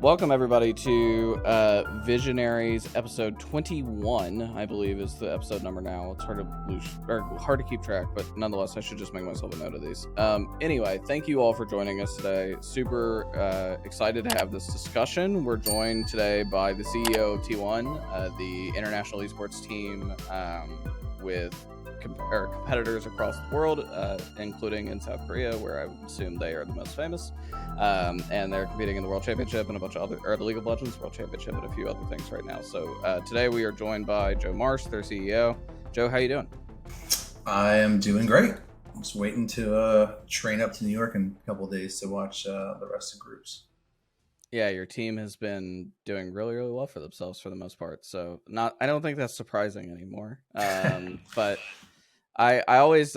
Welcome everybody to Visionaries episode 21, I believe is the episode number now. It's hard to keep track, but nonetheless, I should just make myself a note of these. Anyway, thank you all for joining us today. Super excited to have this discussion. We're joined today by the CEO of T1, the international esports team with competitors across the world, including in South Korea, where I would assume they are the most famous. And they're competing in the World Championship and a bunch of other, or the League of Legends World Championship and a few other things right now. So today we are joined by Joe Marsh, their CEO. Joe, how you doing? I am doing great. I'm just waiting to train up to New York in a couple of days to watch the rest of the groups. Yeah, your team has been doing really, really well for themselves for the most part. So I don't think that's surprising anymore. But I always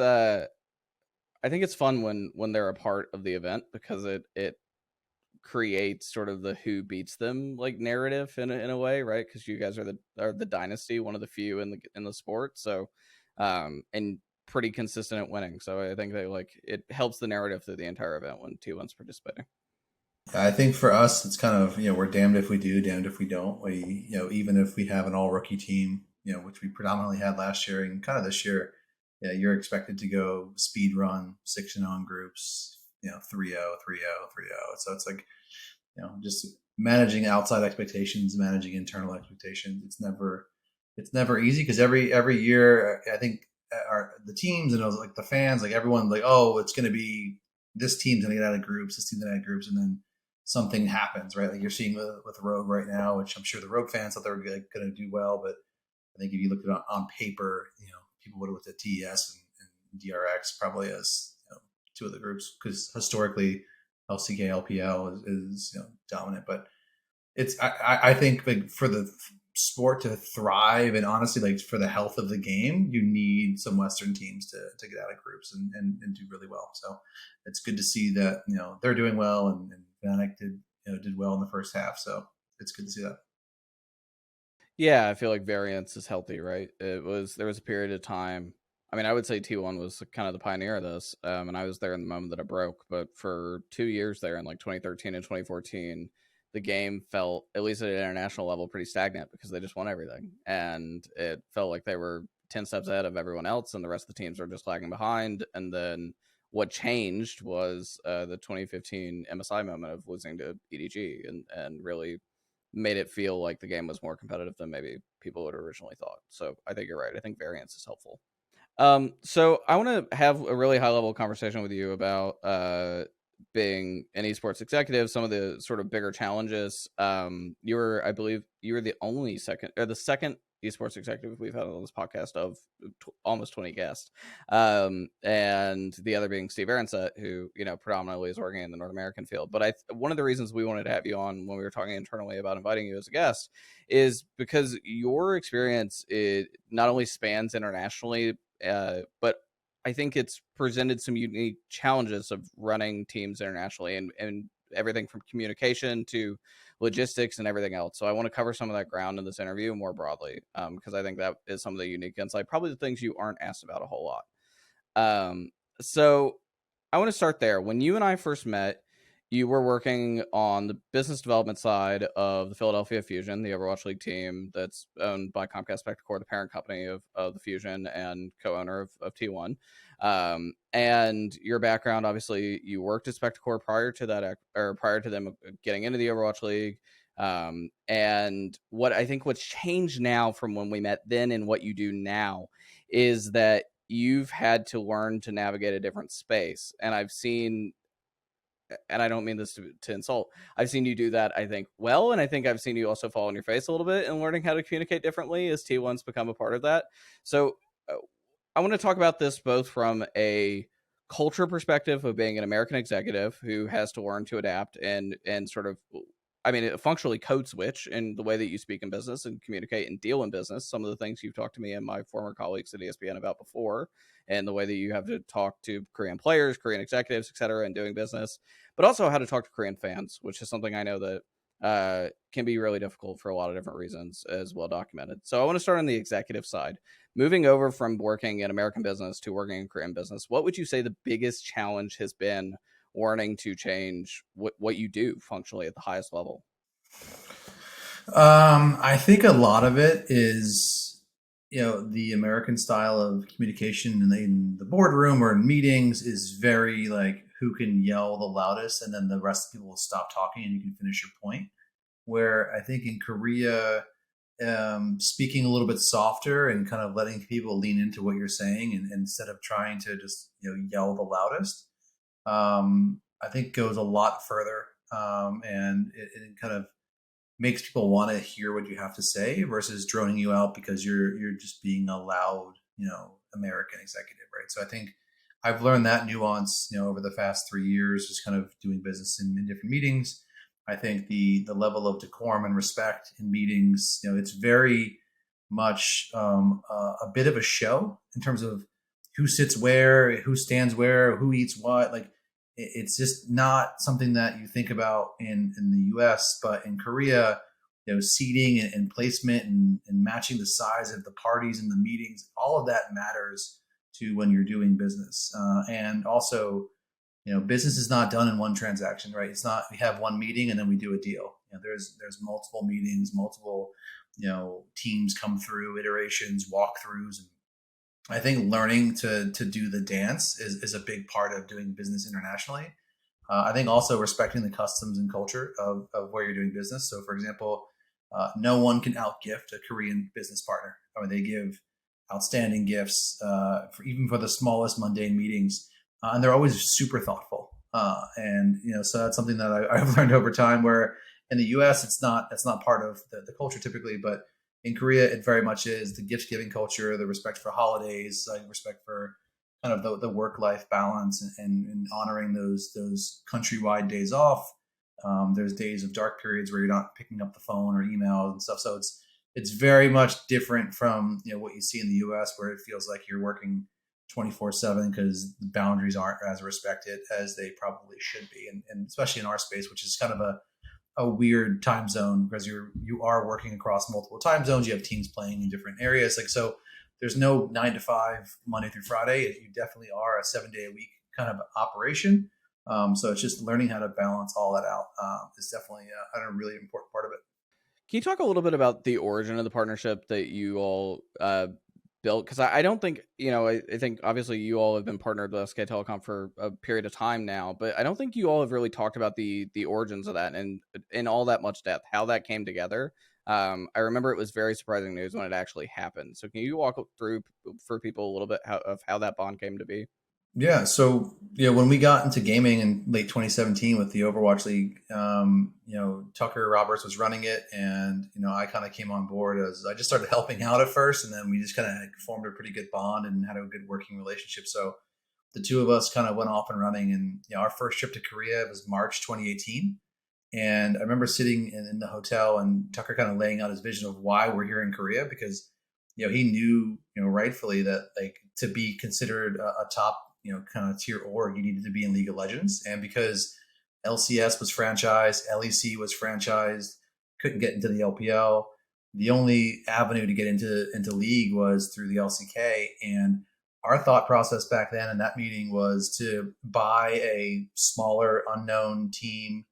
I think it's fun when they're a part of the event because it creates sort of the who beats them like narrative in a way, right? Because you guys are the dynasty, one of the few in the sport. So and pretty consistent at winning. So I think that it helps the narrative through the entire event when T1's participating. I think for us, it's kind of, we're damned if we do, damned if we don't. We, even if we have an all rookie team, which we predominantly had last year and kind of this year, you're expected to go speed run 6-0 in groups, 3-0, 3-0, 3-0. So it's like, just managing outside expectations, managing internal expectations. It's never easy because every year, I think the teams and like the fans, like everyone, like, oh, it's going to be this team's going to get out of groups, this team's going to get out of groups, and then something happens, right? Like you're seeing with Rogue right now, which I'm sure the Rogue fans thought they were going to do well, but I think if you looked at it on paper, people would have looked at TES and DRX probably as two of the groups because historically LCK LPL is dominant. But it's I think like for the sport to thrive and honestly like for the health of the game, you need some Western teams to get out of groups and do really well. So it's good to see that they're doing well and Fnatic did well in the first half. So it's good to see that. Yeah, I feel like variance is healthy, right? There was a period of time. I mean, I would say T1 was kind of the pioneer of this, and I was there in the moment that it broke. But for 2 years there, in like 2013 and 2014, the game felt, at least at an international level, pretty stagnant because they just won everything, and it felt like they were 10 steps ahead of everyone else, and the rest of the teams were just lagging behind. And then what changed was the 2015 MSI moment of losing to EDG, and really made it feel like the game was more competitive than maybe people would originally thought. So I think you're right. I think variance is helpful. So I want to have a really high level conversation with you about being an esports executive, some of the sort of bigger challenges. I believe you were the second esports executive we've had on this podcast of almost 20 guests, and the other being Steve Aronset, who predominantly is working in the North American field. But one of the reasons we wanted to have you on when we were talking internally about inviting you as a guest is because your experience, it not only spans internationally, but I think it's presented some unique challenges of running teams internationally and everything from communication to logistics and everything else. So I want to cover some of that ground in this interview more broadly, because I think that is some of the unique insight, probably the things you aren't asked about a whole lot. So I want to start there. When you and I first met, you were working on the business development side of the Philadelphia Fusion, the Overwatch League team that's owned by Comcast Spectacor, the parent company of the Fusion and co-owner of T1. And your background, obviously, you worked at Spectacor prior to that, or prior to them getting into the Overwatch League. And what's changed now from when we met then and what you do now is that you've had to learn to navigate a different space. And I've seen, and I don't mean this to insult, I've seen you do that, I think, well, and I think I've seen you also fall on your face a little bit in learning how to communicate differently as T1's become a part of that. So I want to talk about this both from a culture perspective of being an American executive who has to learn to adapt and sort of, functionally code switch in the way that you speak in business and communicate and deal in business. Some of the things you've talked to me and my former colleagues at ESPN about before, and the way that you have to talk to Korean players, Korean executives, et cetera, and doing business, but also how to talk to Korean fans, which is something I know that can be really difficult for a lot of different reasons, as well documented. So I want to start on the executive side. Moving over from working in American business to working in Korean business, what would you say the biggest challenge has been learning to change what you do functionally at the highest level? I think a lot of it is, the American style of communication in the boardroom or in meetings is very like who can yell the loudest, and then the rest of the people will stop talking and you can finish your point. Where I think in Korea, speaking a little bit softer and kind of letting people lean into what you're saying, and instead of trying to just yell the loudest, I think goes a lot further, and it kind of makes people want to hear what you have to say versus droning you out because you're just being a loud, American executive, right? So I think I've learned that nuance, over the past 3 years, just kind of doing business in different meetings. I think the level of decorum and respect in meetings, it's very much a bit of a show in terms of who sits where, who stands where, who eats what. Like it's just not something that you think about in the U.S. But in Korea, seating and placement and matching the size of the parties and the meetings, all of that matters to when you're doing business. And also, business is not done in one transaction, right? It's not we have one meeting and then we do a deal. There's multiple meetings, multiple teams come through, iterations, walkthroughs, and I think learning to do the dance is a big part of doing business internationally. I think also respecting the customs and culture of where you're doing business. So, for example, no one can outgift a Korean business partner. I mean, they give outstanding gifts even for the smallest mundane meetings, and they're always super thoughtful. And so that's something that I've learned over time. Where in the U.S., that's not part of the culture typically, but in Korea, it very much is the gift giving culture, the respect for holidays, respect for kind of the work life balance, and honoring those countrywide days off. There's days of dark periods where you're not picking up the phone or emails and stuff. So it's very much different from what you see in the U.S., where it feels like you're working 24/7 because the boundaries aren't as respected as they probably should be, and especially in our space, which is kind of a weird time zone because you are working across multiple time zones. You have teams playing in different areas. Like so, there's no 9 to 5 Monday through Friday. You definitely are a 7 day a week kind of operation. So it's just learning how to balance all that out is definitely a really important part of it. Can you talk a little bit about the origin of the partnership that you all built? Because I don't think, I think obviously you all have been partnered with SK Telecom for a period of time now, but I don't think you all have really talked about the origins of that and in all that much depth, how that came together. I remember it was very surprising news when it actually happened. So can you walk through for people a little bit of how that bond came to be? Yeah, so when we got into gaming in late 2017 with the Overwatch League, Tucker Roberts was running it, and I kind of came on board as I just started helping out at first, and then we just kind of formed a pretty good bond and had a good working relationship. So the two of us kind of went off and running, and our first trip to Korea was March 2018, and I remember sitting in the hotel and Tucker kind of laying out his vision of why we're here in Korea because he knew rightfully that like to be considered a top kind of tier org, you needed to be in League of Legends. And because LCS was franchised, LEC was franchised, couldn't get into the LPL. The only avenue to get into League was through the LCK. And our thought process back then in that meeting was to buy a smaller, unknown team.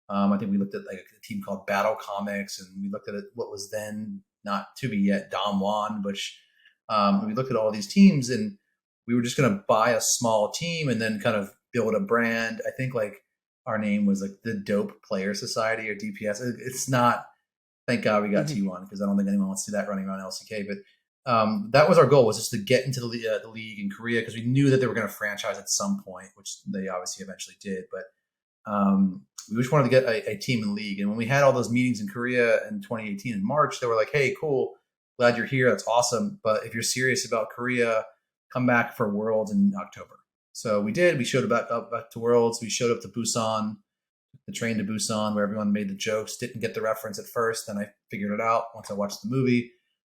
I think we looked at like a team called Battle Comics, and we looked at what was then not to be yet Damwon, which we looked at all these teams, and we were just going to buy a small team and then kind of build a brand. I think like our name was like the Dope Player Society or DPS. It's not. Thank God we got T1 because I don't think anyone wants to see that running around LCK. But that was our goal, was just to get into the league in Korea because we knew that they were going to franchise at some point, which they obviously eventually did. But we just wanted to get a team in the league. And when we had all those meetings in Korea in 2018 in March, they were like, "Hey, cool, glad you're here. That's awesome. But if you're serious about Korea, come back for Worlds in October." So we did. We showed up back to Worlds. We showed up to Busan, the train to Busan, where everyone made the jokes. Didn't get the reference at first. Then I figured it out once I watched the movie.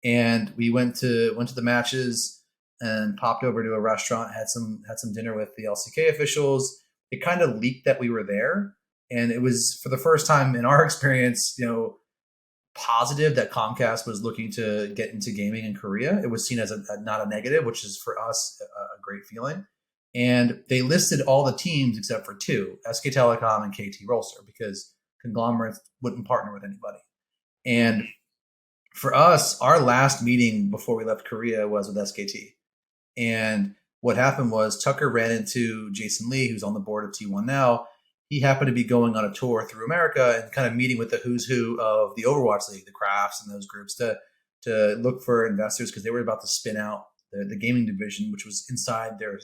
And we went to the matches and popped over to a restaurant. Had some dinner with the LCK officials. It kind of leaked that we were there, and it was for the first time in our experience, positive that Comcast was looking to get into gaming in Korea. It was seen as not a negative, which is for us a great feeling. And they listed all the teams except for two, SK Telecom and KT Rolster, because conglomerates wouldn't partner with anybody. And for us, our last meeting before we left Korea was with SKT. And what happened was Tucker ran into Jason Lee, who's on the board of T1 now. He happened to be going on a tour through America and kind of meeting with the who's who of the Overwatch League, the Crafts and those groups to look for investors because they were about to spin out the gaming division, which was inside their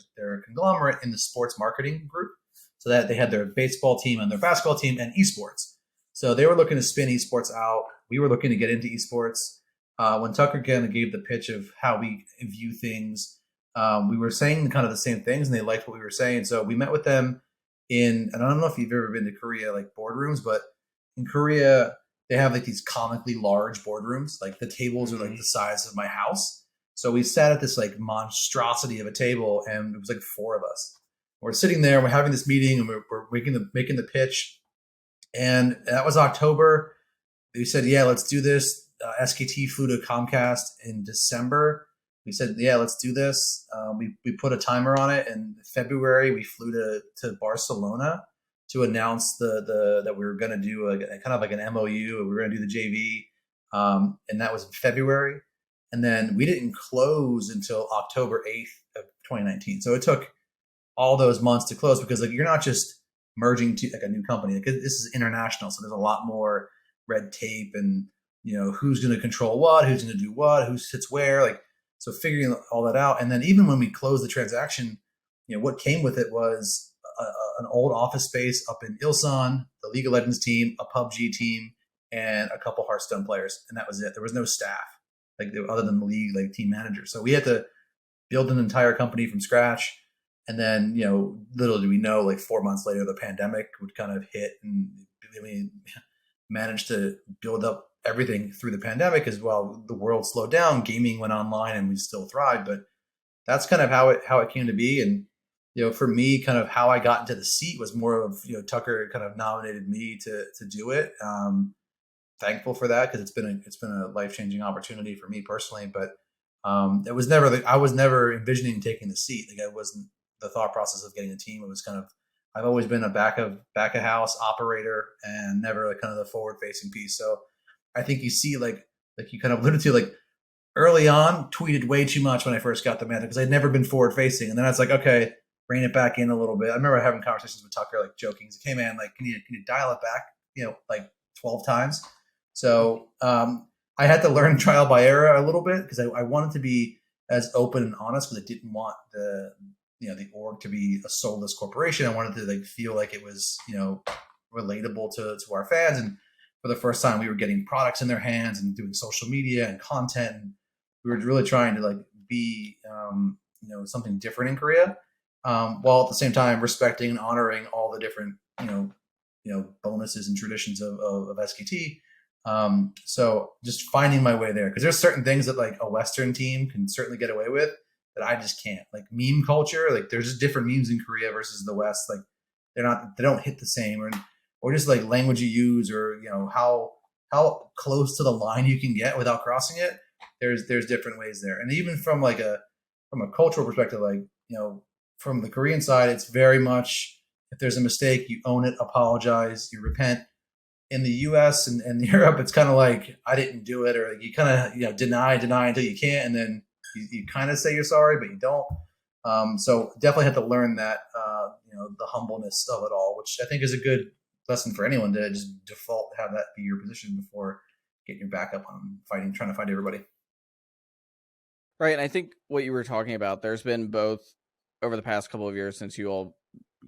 conglomerate in the sports marketing group. So that they had their baseball team and their basketball team and esports. So they were looking to spin esports out. We were looking to get into esports. When Tucker kind of gave the pitch of how we view things, we were saying kind of the same things, and they liked what we were saying. So we met with them and I don't know if you've ever been to Korea, like boardrooms, but in Korea, they have like these comically large boardrooms. Like the tables are like the size of my house. So we sat at this like monstrosity of a table, and it was like four of us. We're sitting there, we're having this meeting, and we're making the pitch. And that was October. They said, "Yeah, let's do this." SKT flew to Comcast in December. We said, "Yeah, let's do this." We put a timer on it. In February, we flew to Barcelona to announce that we were going to do a kind of like an MOU. We were going to do the JV, and that was in February. And then we didn't close until October 8th of 2019. So it took all those months to close because like you're not just merging to like a new company. Like, this is international, so there's a lot more red tape and who's going to control what, who's going to do what, who sits where, like so figuring all that out. And then even when we closed the transaction, what came with it was an old office space up in Ilsan, the League of Legends team, a PUBG team, and a couple Hearthstone players, and that was it. There was no staff like other than the league like team manager. So we had to build an entire company from scratch. And then, little do we know, like 4 months later, the pandemic would kind of hit, and we managed to build up everything through the pandemic as well. The world slowed down, gaming went online, and we still thrived. But that's kind of how it came to be. And for me, kind of how I got into the seat was more of Tucker kind of nominated me to do it. Thankful for that because it's been a life-changing opportunity for me personally. But it was never I was never envisioning taking the seat. Like I wasn't the thought process of getting a team. It was kind of I've always been a back of house operator and never like kind of the forward facing piece. So I think you see like you kind of alluded to like early on tweeted way too much when I first got the mantle because I'd never been forward facing, and then I was like, okay, rein it back in a little bit. I remember having conversations with Tucker, like joking, he's like, hey man, like can you dial it back, like 12 times. So I had to learn trial by error a little bit because I wanted to be as open and honest because I didn't want the org to be a soulless corporation. I wanted to like feel like it was relatable to our fans. And for the first time, we were getting products in their hands and doing social media and content. And we were really trying to like be something different in Korea, while at the same time respecting and honoring all the different bonuses and traditions of SKT. So just finding my way there because there's certain things that like a Western team can certainly get away with that I just can't. Like meme culture, like there's just different memes in Korea versus the West. Like they don't hit the same, or just like language you use, or how close to the line you can get without crossing it. There's different ways there, and even from a cultural perspective, like from the Korean side, it's very much if there's a mistake, you own it, apologize, you repent. In the U.S. and Europe, it's kind of like I didn't do it, or you kind of deny until you can't, and then you kind of say you're sorry, but you don't. So definitely have to learn that the humbleness of it all, which I think is a good lesson for anyone to just default have that be your position before getting your back up on trying to fight everybody. Right, and I think what you were talking about, there's been both over the past couple of years since you all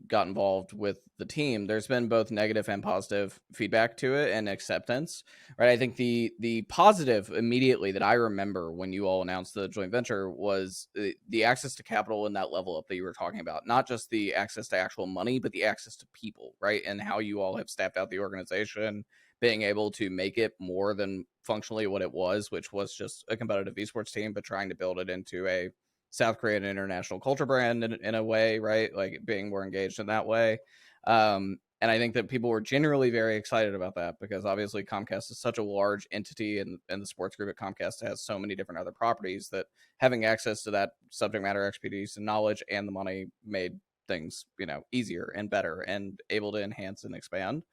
got involved with the team, there's been both negative and positive feedback to it and acceptance, right? I think the positive immediately that I remember when you all announced the joint venture was the access to capital and that level up that you were talking about, not just the access to actual money, but the access to people, right? And how you all have staffed out the organization, being able to make it more than functionally what it was, which was just a competitive esports team, but trying to build it into a South Korean international culture brand in a way, right? Like being more engaged in that way. And I think that people were generally very excited about that because obviously Comcast is such a large entity, and the sports group at Comcast has so many different other properties that having access to that subject matter expertise and knowledge and the money made things, easier and better and able to enhance and expand.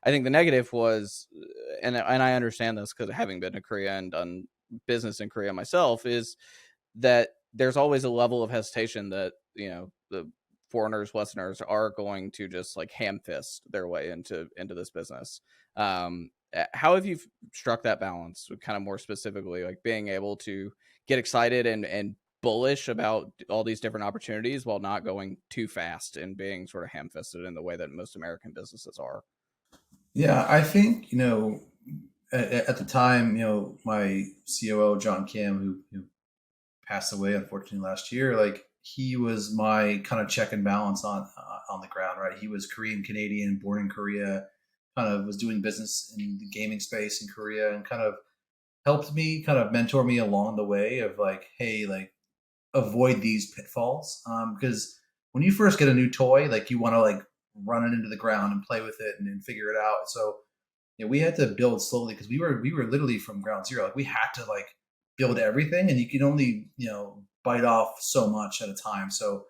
I think the negative was, and I understand this because having been to Korea and done business in Korea myself, is that there's always a level of hesitation that, the foreigners, Westerners are going to just like ham fist their way into this business. How have you struck that balance? Kind of more specifically, like being able to get excited and bullish about all these different opportunities while not going too fast and being sort of ham fisted in the way that most American businesses are. Yeah, I think at the time, my COO John Kim, who passed away unfortunately last year, like he was my kind of check and balance on the ground, right? He was Korean Canadian, born in Korea, kind of was doing business in the gaming space in Korea, and kind of helped me, kind of mentor me along the way of like, hey, like avoid these pitfalls, because when you first get a new toy, like you want to like run it into the ground and play with it and figure it out. So we had to build slowly because we were literally from ground zero. Like we had to like build everything, and you can only bite off so much at a time. So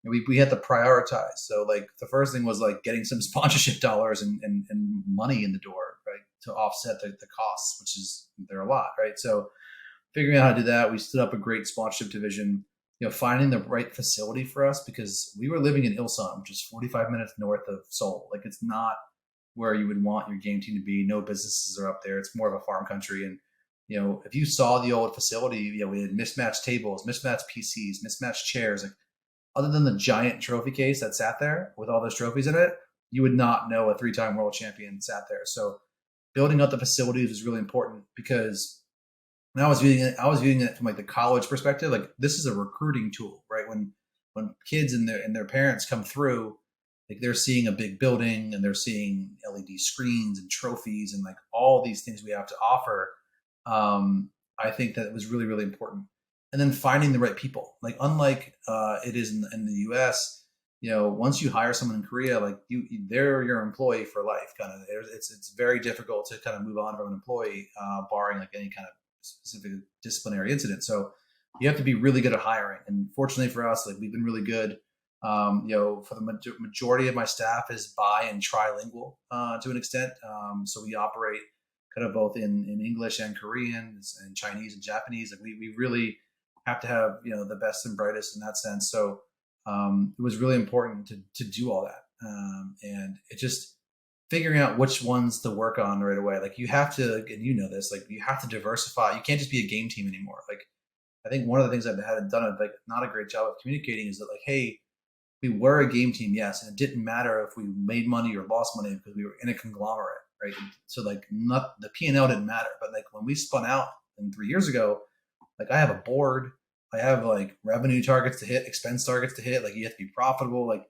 we had to prioritize. So like the first thing was like getting some sponsorship dollars and money in the door, right, to offset the costs, which is they're a lot, right? So figuring out how to do that, we stood up a great sponsorship division. Finding the right facility for us because we were living in Ilsan, which is 45 minutes north of Seoul. Like it's not where you would want your game team to be. No businesses are up there. It's more of a farm country. And, if you saw the old facility, we had mismatched tables, mismatched PCs, mismatched chairs. Like, other than the giant trophy case that sat there with all those trophies in it, you would not know a three-time world champion sat there. So building up the facilities was really important because and I was viewing it from like the college perspective. Like this is a recruiting tool, right? When kids and their parents come through, like they're seeing a big building and they're seeing LED screens and trophies and like all these things we have to offer. I think that it was really really important. And then finding the right people, like unlike it is in the U.S. Once you hire someone in Korea, like they're your employee for life. Kind of, it's very difficult to kind of move on from an employee, barring like any kind of specific disciplinary incident. So you have to be really good at hiring. And fortunately for us, like we've been really good. For the majority of my staff is bi and trilingual to an extent. So we operate kind of both in English and Korean and Chinese and Japanese. Like we really have to have the best and brightest in that sense. So it was really important to do all that, and it just figuring out which ones to work on right away. Like you have to, and this, like you have to diversify. You can't just be a game team anymore. Like I think one of the things I've had done like not a great job of communicating is that like, hey, we were a game team, yes, and it didn't matter if we made money or lost money because we were in a conglomerate, right? And so like not the P&L didn't matter, but like when we spun out and 3 years ago, like I have a board, I have like revenue targets to hit, expense targets to hit. Like you have to be profitable. Like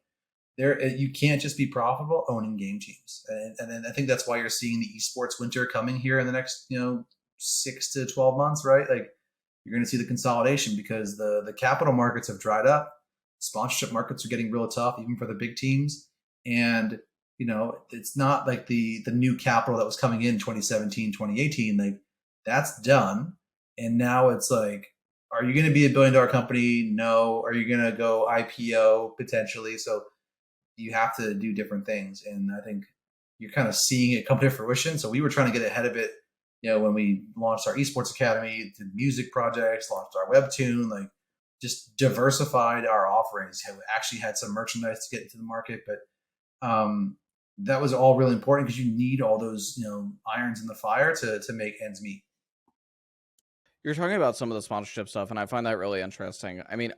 you can't just be profitable owning game teams, and I think that's why you're seeing the esports winter coming here in the next 6 to 12 months, right? Like you're going to see the consolidation because the capital markets have dried up, sponsorship markets are getting real tough even for the big teams, and it's not like the new capital that was coming in 2017 2018, like that's done, and now it's like, are you going to be a billion-dollar company? No. Are you going to go IPO potentially? So you have to do different things. And I think you're kind of seeing it come to fruition. So we were trying to get ahead of it, when we launched our esports academy, did music projects, launched our webtoon, like just diversified our offerings. We actually had some merchandise to get into the market, but that was all really important because you need all those, irons in the fire to make ends meet. You're talking about some of the sponsorship stuff, and I find that really interesting. I mean,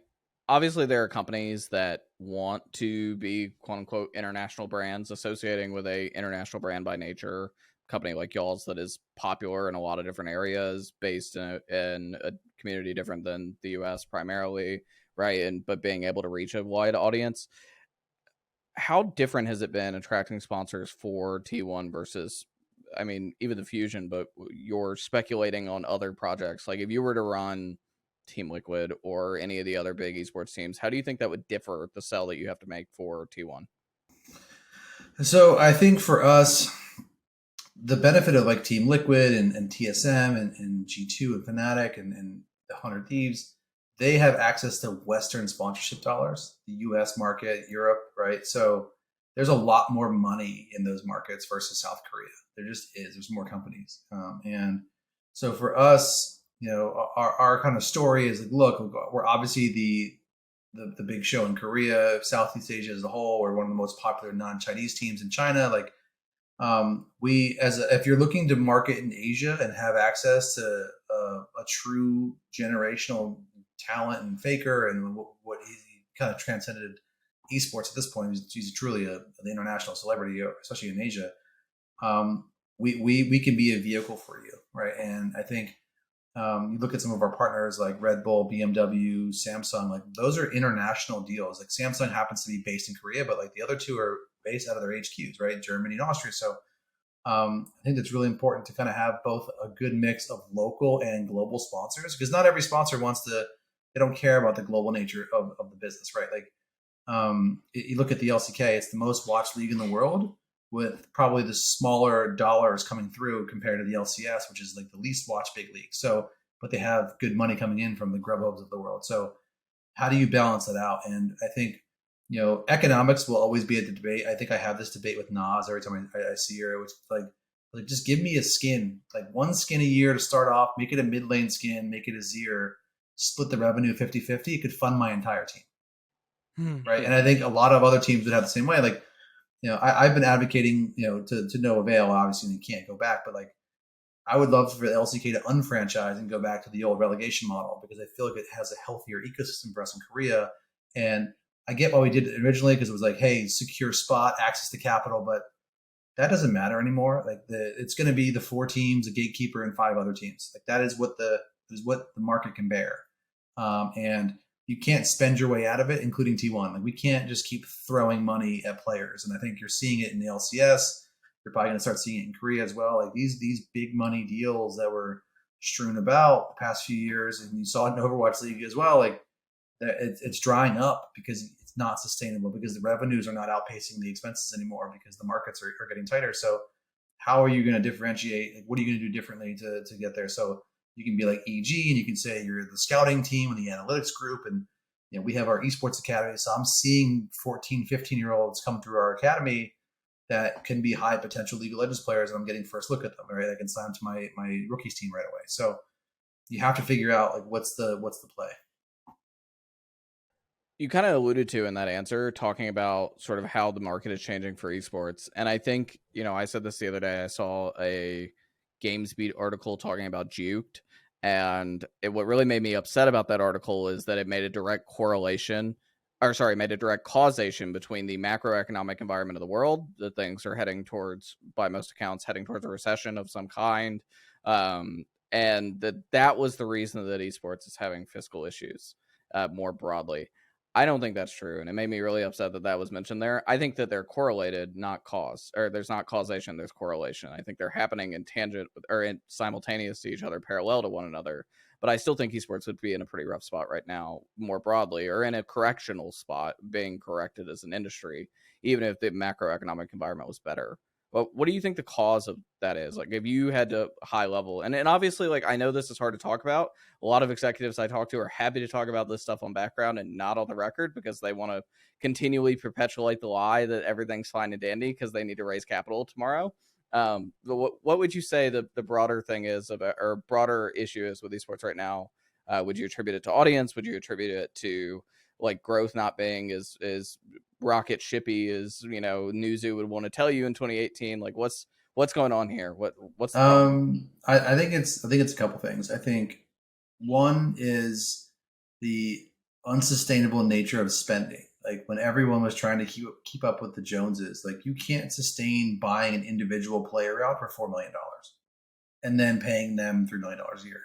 obviously, there are companies that want to be quote unquote international brands, associating with a international brand by nature. Company like y'all's that is popular in a lot of different areas, based in a community different than the U.S. primarily, right? And but being able to reach a wide audience. How different has it been attracting sponsors for T1 versus, I mean, even the Fusion, but you're speculating on other projects. Like if you were to run Team Liquid or any of the other big esports teams, how do you think that would differ the sell that you have to make for T1? So I think for us, the benefit of like Team Liquid and TSM and G2 and Fnatic and the 100 Thieves, they have access to Western sponsorship dollars, the US market, Europe, right? So there's a lot more money in those markets versus South Korea. There just is. There's more companies, and so for us, our kind of story is like, look, we're obviously the big show in Korea, Southeast Asia as a whole. We're one of the most popular non-Chinese teams in China. Like, if you're looking to market in Asia and have access to a true generational talent and Faker and what he kind of transcended esports at this point. He's truly an international celebrity, especially in Asia. We can be a vehicle for you, right? And I think you look at some of our partners like Red Bull, BMW, Samsung. Like those are international deals. Like Samsung happens to be based in Korea, but like the other two are based out of their HQs, right? Germany and Austria. So I think it's really important to kind of have both a good mix of local and global sponsors, because not every sponsor wants to. They don't care about the global nature of the business, right? Like you look at the LCK; it's the most watched league in the world, with probably the smaller dollars coming through compared to the LCS, which is like the least watched big league. So, but they have good money coming in from the Grubhubs of the world. So, how do you balance that out? And I think economics will always be at the debate. I think I have this debate with Nas every time I see her. It's like just give me a skin, like one skin a year to start off, make it a mid lane skin, make it a Zir, split the revenue 50-50. It could fund my entire team. Right. And I think a lot of other teams would have the same way. Like, I've been advocating, to no avail. Obviously, you can't go back, but like, I would love for the LCK to unfranchise and go back to the old relegation model, because I feel like it has a healthier ecosystem for us in Korea. And I get why we did it originally, because it was like, hey, secure spot, access to capital, but that doesn't matter anymore. Like it's going to be the 4 teams, a gatekeeper, and 5 other teams. Like that is what the market can bear, and you can't spend your way out of it, including T1. Like we can't just keep throwing money at players, and I think you're seeing it in the LCS. You're probably going to start seeing it in Korea as well. Like these big money deals that were strewn about the past few years, and you saw it in Overwatch League as well. Like it's drying up because it's not sustainable, because the revenues are not outpacing the expenses anymore, because the markets are getting tighter. So how are you going to differentiate? Like, what are you going to do differently to get there? So you can be like EG, and you can say you're the scouting team and the analytics group, and we have our esports academy. So I'm seeing 14, 15-year-olds come through our academy that can be high potential League of Legends players, and I'm getting first look at them. Right, I can sign to my rookies team right away. So you have to figure out like what's the play. You kind of alluded to in that answer, talking about sort of how the market is changing for esports. And I think, I said this the other day. I saw a GamesBeat article talking about Juked. And what really made me upset about that article is that it made a direct made a direct causation between the macroeconomic environment of the world, that things are heading towards, by most accounts, heading towards a recession of some kind. And that was the reason that esports is having fiscal issues more broadly. I don't think that's true, and it made me really upset that was mentioned there. I think that they're correlated, not cause, or there's not causation, there's correlation. I think they're happening in tangent or simultaneous to each other, parallel to one another. But I still think esports would be in a pretty rough spot right now, more broadly, or in a correctional spot, being corrected as an industry, even if the macroeconomic environment was better. But what do you think the cause of that is? Like, if you had to high level, and obviously, like, I know this is hard to talk about. A lot of executives I talk to are happy to talk about this stuff on background and not on the record, because they want to continually perpetuate the lie that everything's fine and dandy because they need to raise capital tomorrow. But what would you say the broader thing is about, or broader issue is with esports right now? Would you attribute it to audience? Would you attribute it to like growth not being as rocket shippy as Newzoo would want to tell you in 2018? Like what's going on here? What's the problem? I think it's a couple things. I think one is the unsustainable nature of spending. Like when everyone was trying to keep up with the Joneses, like you can't sustain buying an individual player out for $4 million and then paying them $3 million a year.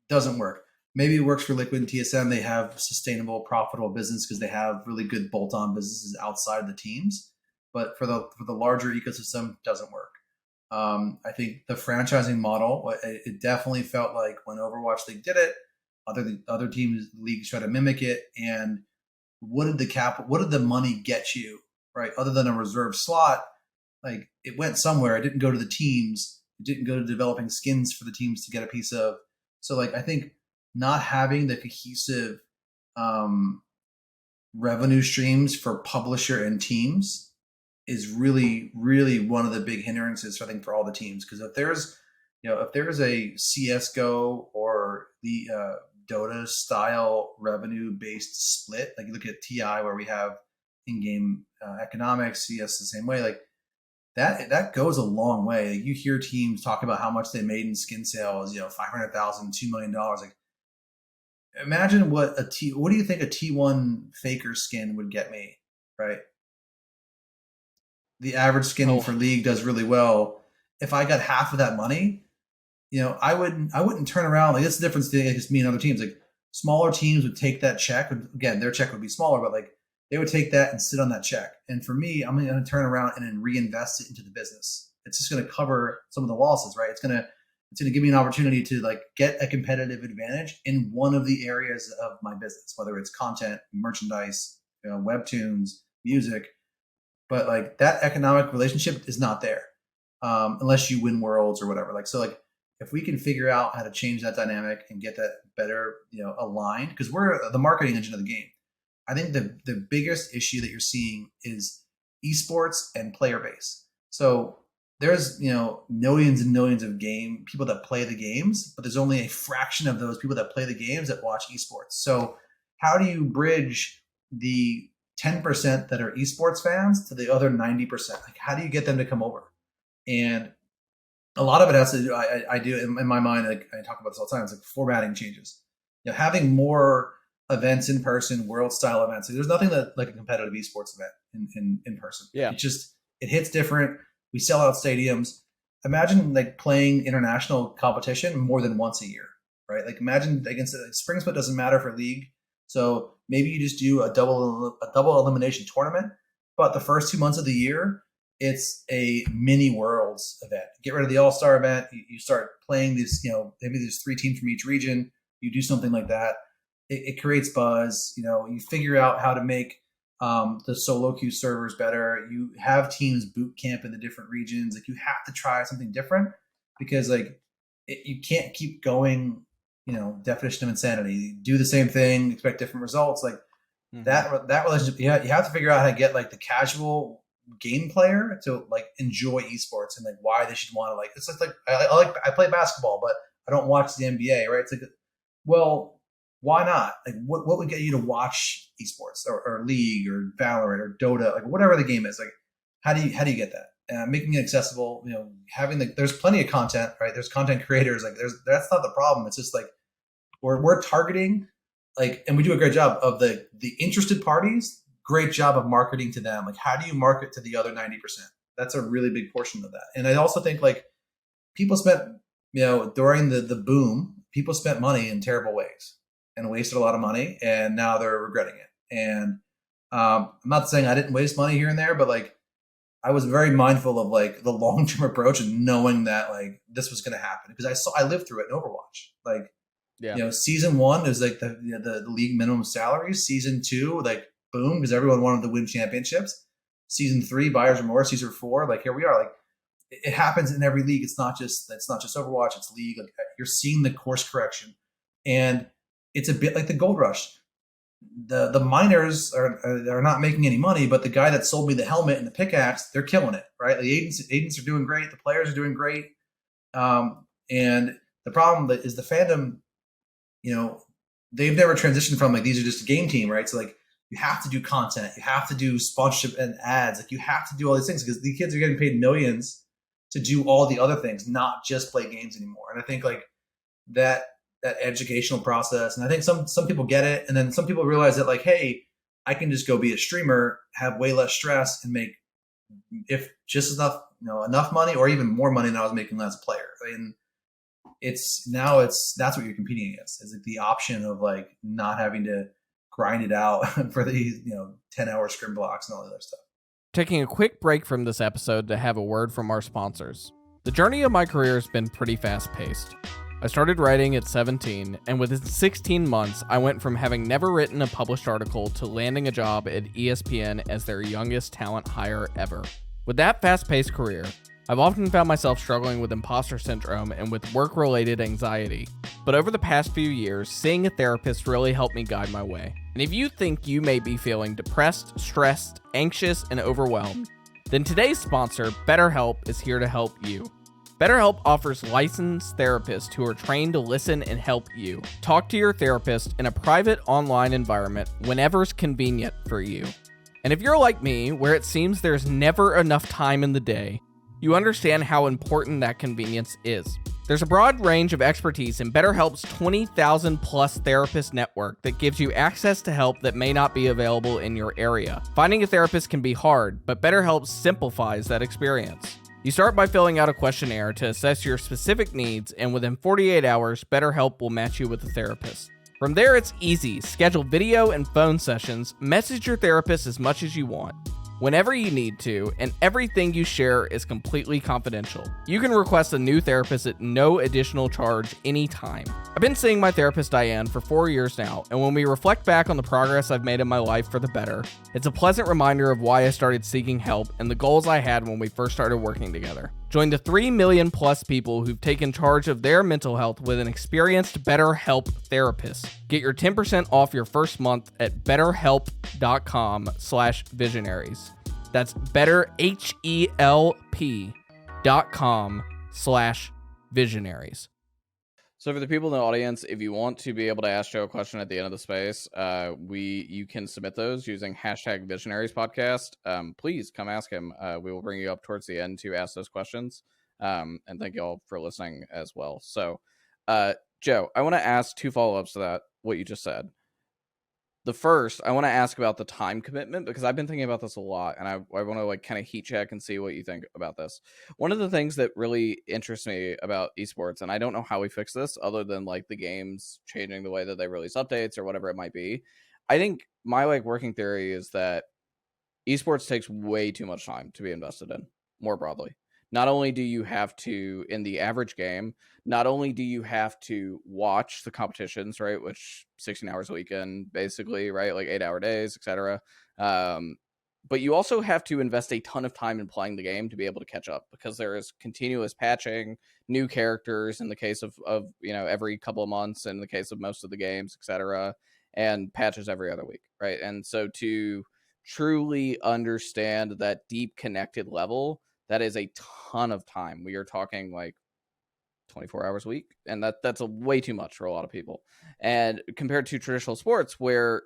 Doesn't work. Maybe it works for Liquid and TSM. They have sustainable, profitable business because they have really good bolt-on businesses outside the teams. But for the larger ecosystem, doesn't work. I think the franchising model, it definitely felt like when Overwatch League did it, other teams, leagues try to mimic it. And what did the money get you, right? Other than a reserve slot, like it went somewhere. It didn't go to the teams. It didn't go to developing skins for the teams to get a piece of. So like I think not having the cohesive revenue streams for publisher and teams is really, really one of the big hindrances, I think, for all the teams. Because if there's, if there's a CS:GO or the Dota style revenue based split, like you look at TI where we have in-game economics, CS the same way, like that goes a long way. Like you hear teams talk about how much they made in skin sales, $500,000, $2 million. Like imagine what do you think a T1 faker skin would get me, right? The average skin for League does really well. If I got half of that money, I wouldn't turn around. Like, that's the difference between just me and other teams. Like, smaller teams would take that check. Again, their check would be smaller, but like they would take that and sit on that check. And for me, I'm going to turn around and then reinvest it into the business. It's just going to cover some of the losses, right? It's going to give me an opportunity to like get a competitive advantage in one of the areas of my business, whether it's content, merchandise, webtoons, music. But like that economic relationship is not there unless you win worlds or whatever. Like, so like if we can figure out how to change that dynamic and get that better, aligned, because we're the marketing engine of the game. I think the biggest issue that you're seeing is esports and player base. So there's, millions and millions of people that play the games, but there's only a fraction of those people that play the games that watch esports. So how do you bridge the 10% that are esports fans to the other 90%? Like, how do you get them to come over? And a lot of it has to do, I do in my mind, like I talk about this all the time, it's like formatting changes. Having more events in person, world style events. Like, there's nothing that like a competitive esports event in person. Yeah. It hits different. We sell out stadiums. Imagine like playing international competition more than once a year, right? Like imagine against spring split doesn't matter for League. So maybe you just do a double elimination tournament, but the first 2 months of the year, it's a mini worlds event. Get rid of the all-star event. You start playing these, maybe there's 3 teams from each region. You do something like that. It creates buzz. You figure out how to make the solo queue servers better. You have teams boot camp in the different regions. Like you have to try something different because like you can't keep going, definition of insanity. You do the same thing, expect different results. Like that relationship, you have to figure out how to get like the casual game player to like enjoy esports and like why they should want to like. It's like I play basketball, but I don't watch the NBA, right? It's like, well, why not? Like, what would get you to watch esports or League or Valorant or Dota, like whatever the game is? Like, how do you get that? Making it accessible, having there's plenty of content, right? There's content creators, like that's not the problem. It's just like we're targeting, like, and we do a great job of the interested parties. Great job of marketing to them. Like, how do you market to the other 90%? That's a really big portion of that. And I also think like people spent, during the boom, people spent money in terrible ways and wasted a lot of money, and now they're regretting it. And I'm not saying I didn't waste money here and there, but like I was very mindful of like the long-term approach and knowing that like this was going to happen because I lived through it in Overwatch. Like, season 1 is like the league minimum salaries. Season 2, like boom, because everyone wanted to win championships. Season 3, buyer's remorse. Season 4, like here we are. Like it happens in every league. It's not just Overwatch. It's League. Like you're seeing the course correction, and it's a bit like the gold rush. The miners are not making any money, but the guy that sold me the helmet and the pickaxe, they're killing it, right? The agents are doing great. The players are doing great. And the problem is the fandom, they've never transitioned from like, these are just a game team, right? So like you have to do content, you have to do sponsorship and ads. Like you have to do all these things because the kids are getting paid millions to do all the other things, not just play games anymore. And I think like that educational process. And I think some people get it. And then some people realize that like, hey, I can just go be a streamer, have way less stress and make if just enough money or even more money than I was making as a player. And that's what you're competing against is like the option of like not having to grind it out for these, 10-hour scrim blocks and all the other stuff. Taking a quick break from this episode to have a word from our sponsors. The journey of my career has been pretty fast paced. I started writing at 17, and within 16 months, I went from having never written a published article to landing a job at ESPN as their youngest talent hire ever. With that fast-paced career, I've often found myself struggling with imposter syndrome and with work-related anxiety. But over the past few years, seeing a therapist really helped me guide my way. And if you think you may be feeling depressed, stressed, anxious, and overwhelmed, then today's sponsor, BetterHelp, is here to help you. BetterHelp offers licensed therapists who are trained to listen and help you. Talk to your therapist in a private online environment whenever's convenient for you. And if you're like me, where it seems there's never enough time in the day, you understand how important that convenience is. There's a broad range of expertise in BetterHelp's 20,000 plus therapist network that gives you access to help that may not be available in your area. Finding a therapist can be hard, but BetterHelp simplifies that experience. You start by filling out a questionnaire to assess your specific needs, and within 48 hours, BetterHelp will match you with a therapist. From there, it's easy. Schedule video and phone sessions, message your therapist as much as you want, whenever you need to, and everything you share is completely confidential. You can request a new therapist at no additional charge anytime. I've been seeing my therapist Diane for 4 years now, and when we reflect back on the progress I've made in my life for the better, it's a pleasant reminder of why I started seeking help and the goals I had when we first started working together. Join the 3 million plus people who've taken charge of their mental health with an experienced BetterHelp therapist. Get your 10% off your first month at betterhelp.com/visionaries. That's betterhelp.com/visionaries. So for the people in the audience, if you want to be able to ask Joe a question at the end of the space, you can submit those using hashtag Visionaries podcast. Please come ask him. We will bring you up towards the end to ask those questions. And thank you all for listening as well. So, Joe, I want to ask 2 follow-ups to that, what you just said. The first, I want to ask about the time commitment, because I've been thinking about this a lot, and I want to kind of heat check and see what you think about this. One of the things that really interests me about esports, and I don't know how we fix this other than the games changing the way that they release updates or whatever it might be. I think my working theory is that esports takes way too much time to be invested in, more broadly. Not only do you have to, in the average game, not only do you have to watch the competitions, right, which 16 hours a weekend, basically, right, 8-hour days, etc. But you also have to invest a ton of time in playing the game to be able to catch up, because there is continuous patching, new characters in the case of every couple of months, in the case of most of the games, etc., and patches every other week, right? And so to truly understand that deep connected level, that is a ton of time. We are talking 24 hours a week, and that's a way too much for a lot of people. And compared to traditional sports, where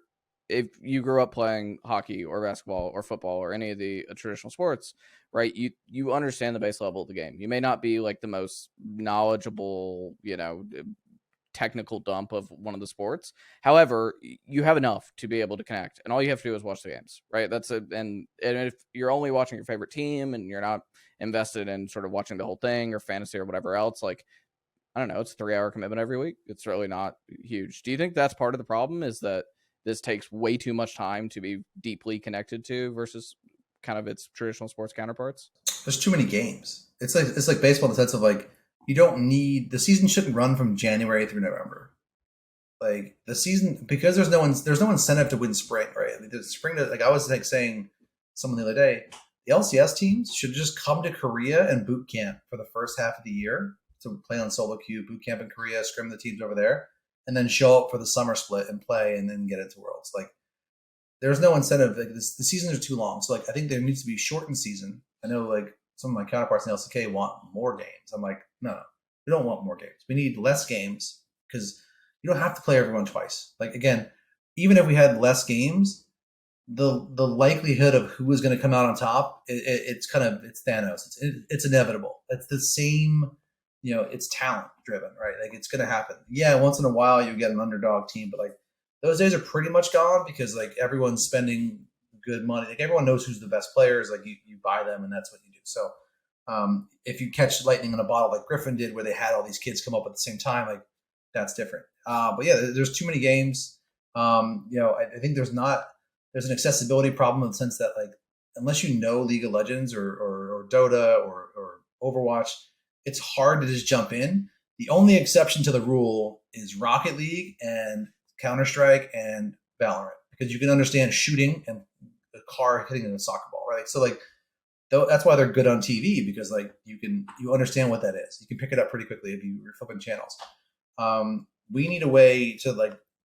if you grew up playing hockey or basketball or football or any of the traditional sports, right, you understand the base level of the game. You may not be the most knowledgeable, technical dump of one of the sports. However, you have enough to be able to connect, and all you have to do is watch the games, right? That's it. And if you're only watching your favorite team and you're not invested in sort of watching the whole thing or fantasy or whatever else, I don't know, it's a 3-hour commitment every week. It's really not huge. Do you think that's part of the problem, is that this takes way too much time to be deeply connected to versus kind of its traditional sports counterparts? There's too many games. It's like baseball in the sense of you don't need, the season shouldn't run from January through November. The season, because there's no incentive to win spring, right? I mean, the spring, I was saying someone the other day, the LCS teams should just come to Korea and boot camp for the first half of the year to play on solo queue, boot camp in Korea, scrim the teams over there, and then show up for the summer split and play, and then get into Worlds. There's no incentive. The seasons are too long, so I think there needs to be shortened season. I know some of my counterparts in the LCK want more games. I'm no, we don't want more games. We need less games, because you don't have to play everyone twice. Again, even if we had less games, the likelihood of who is going to come out on top, it's Thanos. It's inevitable. It's the same, it's talent driven, right? It's going to happen. Yeah, once in a while you get an underdog team, but those days are pretty much gone, because everyone's spending good money. Everyone knows who's the best players. You buy them, and that's what you do. So if you catch lightning in a bottle like Griffin did, where they had all these kids come up at the same time, that's different. But yeah, there's too many games. I think there's an accessibility problem in the sense that unless you know League of Legends or Dota or Overwatch, it's hard to just jump in. The only exception to the rule is Rocket League and Counter-Strike and Valorant, because you can understand shooting and a car hitting a soccer ball, right? So that's why they're good on TV, because you understand what that is. You can pick it up pretty quickly if you're flipping channels. We need a way to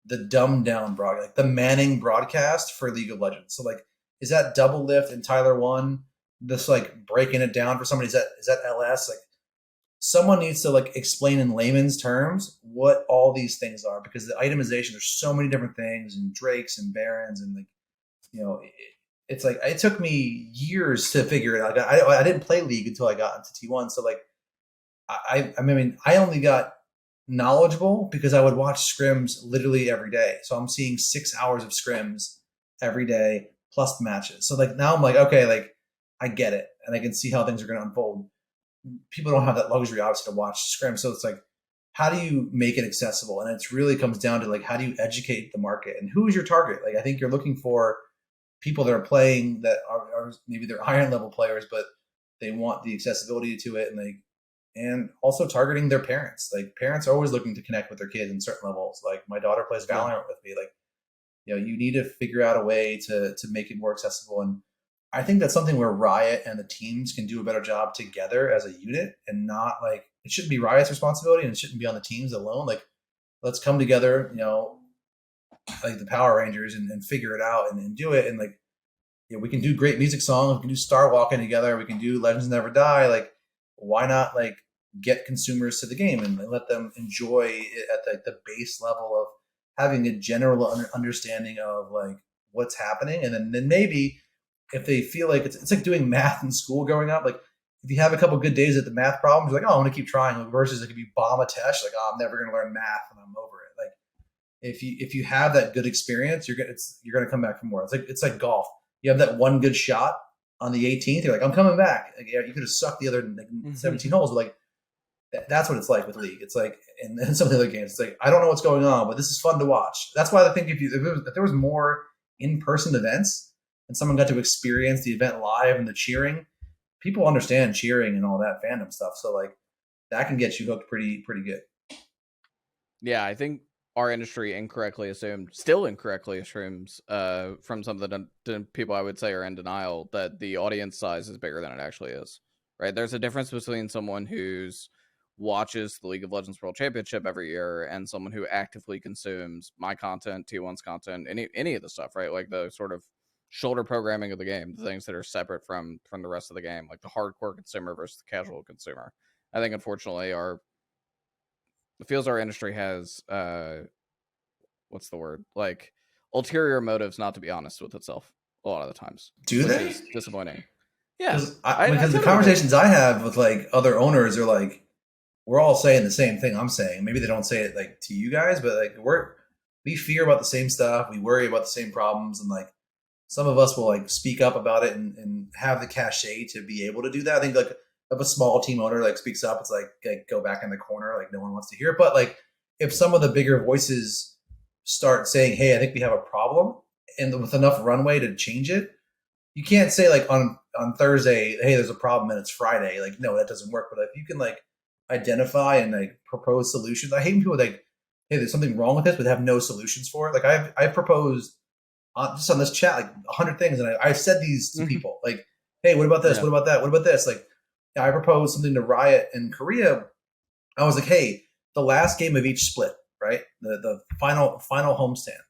the dumbed down broadcast, like the Manning broadcast for League of Legends. So like, is that double lift and Tyler one? This like breaking it down for somebody? Is that LS? Like someone needs to like explain in layman's terms what all these things are, because the itemization, there's so many different things and Drakes and Barons and like, it's like it took me years to figure it out. I didn't play League until I got into T1. So like I mean I only got knowledgeable because I would watch scrims literally every day. So I'm seeing 6 hours of scrims every day plus the matches. So like now I'm like, okay, like I get it and I can see how things are going to unfold. People don't have that luxury obviously to watch scrims. So it's like, how do you make it accessible? And it really comes down to like, how do you educate the market and who is your target? Like I think you're looking for people that are playing that are maybe they're iron level players, but they want the accessibility to it, and like, and also targeting their parents. Like parents are always looking to connect with their kids in certain levels. Like my daughter plays Yeah. Valorant with me. Like, you need to figure out a way to make it more accessible. And I think that's something where Riot and the teams can do a better job together as a unit, and not like it shouldn't be Riot's responsibility and it shouldn't be on the teams alone. Like let's come together, like the Power Rangers, and figure it out and do it. And like, we can do great music songs. We can do Star Walking together. We can do Legends Never Die. Like, why not like get consumers to the game and let them enjoy it at the base level of having a general understanding of like what's happening, and then maybe if they feel like it's like doing math in school growing up, like if you have a couple good days at the math problems, you're like, oh, I'm gonna keep trying. Versus it could be bomb a test, like, oh, I'm never gonna learn math and I'm over it. Like if you have that good experience, you're gonna come back for more. It's like golf. You have that one good shot on the 18th. You're like, I'm coming back. Like, yeah, you could have sucked the other like 17 holes. But like that's what it's like with League. It's like in some of the other games, it's like I don't know what's going on, but this is fun to watch. That's why I think if there was more in-person events and someone got to experience the event live and the cheering, people understand cheering and all that fandom stuff. So like that can get you hooked pretty good. Yeah, I think our industry still incorrectly assumes, from some of the people I would say are in denial, that the audience size is bigger than it actually is. Right? There's a difference between someone who's watches the League of Legends World Championship every year and someone who actively consumes my content, T1's content, any of the stuff, right? Like the sort of shoulder programming of the game, the things that are separate from the rest of the game, like the hardcore consumer versus the casual consumer. I think unfortunately it feels our industry has what's the word? Like ulterior motives not to be honest with itself a lot of the times, Do which they? is disappointing. Yeah. Because the Totally do. conversations I have with like other owners are like, we're all saying the same thing I'm saying. Maybe they don't say it like to you guys, but like we fear about the same stuff. We worry about the same problems, and like some of us will like speak up about it and have the cachet to be able to do that. I think like if a small team owner like speaks up, it's like go back in the corner, like no one wants to hear it. But like if some of the bigger voices start saying, "Hey, I think we have a problem," and with enough runway to change it, you can't say like on Thursday, "Hey, there's a problem," and it's Friday. Like no, that doesn't work. But if you can like identify and like propose solutions, I hate when people like, "Hey, there's something wrong with this," but have no solutions for it. Like I've proposed just on this chat like 100 things, and I've said these to people like, "Hey, what about this? Yeah. What about that? What about this?" Like I proposed something to Riot in Korea. I was like, "Hey, the last game of each split, right? The final homestand,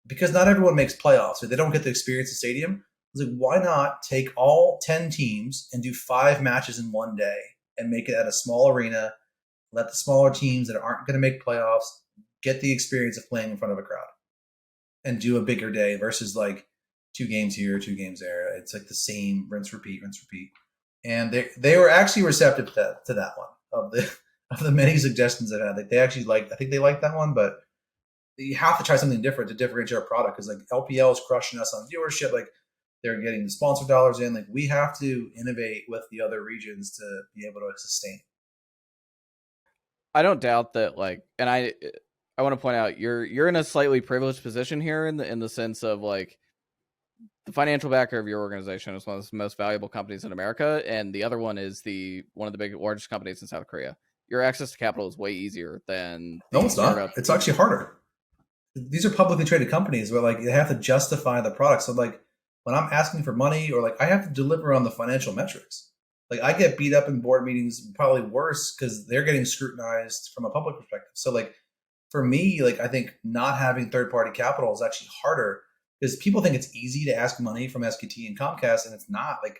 because not everyone makes playoffs, or they don't get to experience the stadium. I was like, why not take all 10 teams and do 5 matches in one day and make it at a small arena? Let the smaller teams that aren't going to make playoffs get the experience of playing in front of a crowd, and do a bigger day versus like 2 games here, 2 games there. It's like the same rinse, repeat, rinse, repeat." And they were actually receptive to that one of the many suggestions I've had. Like I think they liked that one, but you have to try something different to differentiate our product, because like LPL is crushing us on viewership. Like they're getting the sponsor dollars in. Like we have to innovate with the other regions to be able to sustain. I don't doubt that. Like, and I want to point out you're in a slightly privileged position here in the sense of like the financial backer of your organization is one of the most valuable companies in America, and the other one is one of the largest companies in South Korea. Your access to capital is way easier than No, the it's not. startup. It's actually harder. These are publicly traded companies where like they have to justify the product. So like when I'm asking for money, or like I have to deliver on the financial metrics. Like I get beat up in board meetings, probably worse because they're getting scrutinized from a public perspective. So like for me, like I think not having third party capital is actually harder because people think it's easy to ask money from SKT and Comcast, and it's not. Like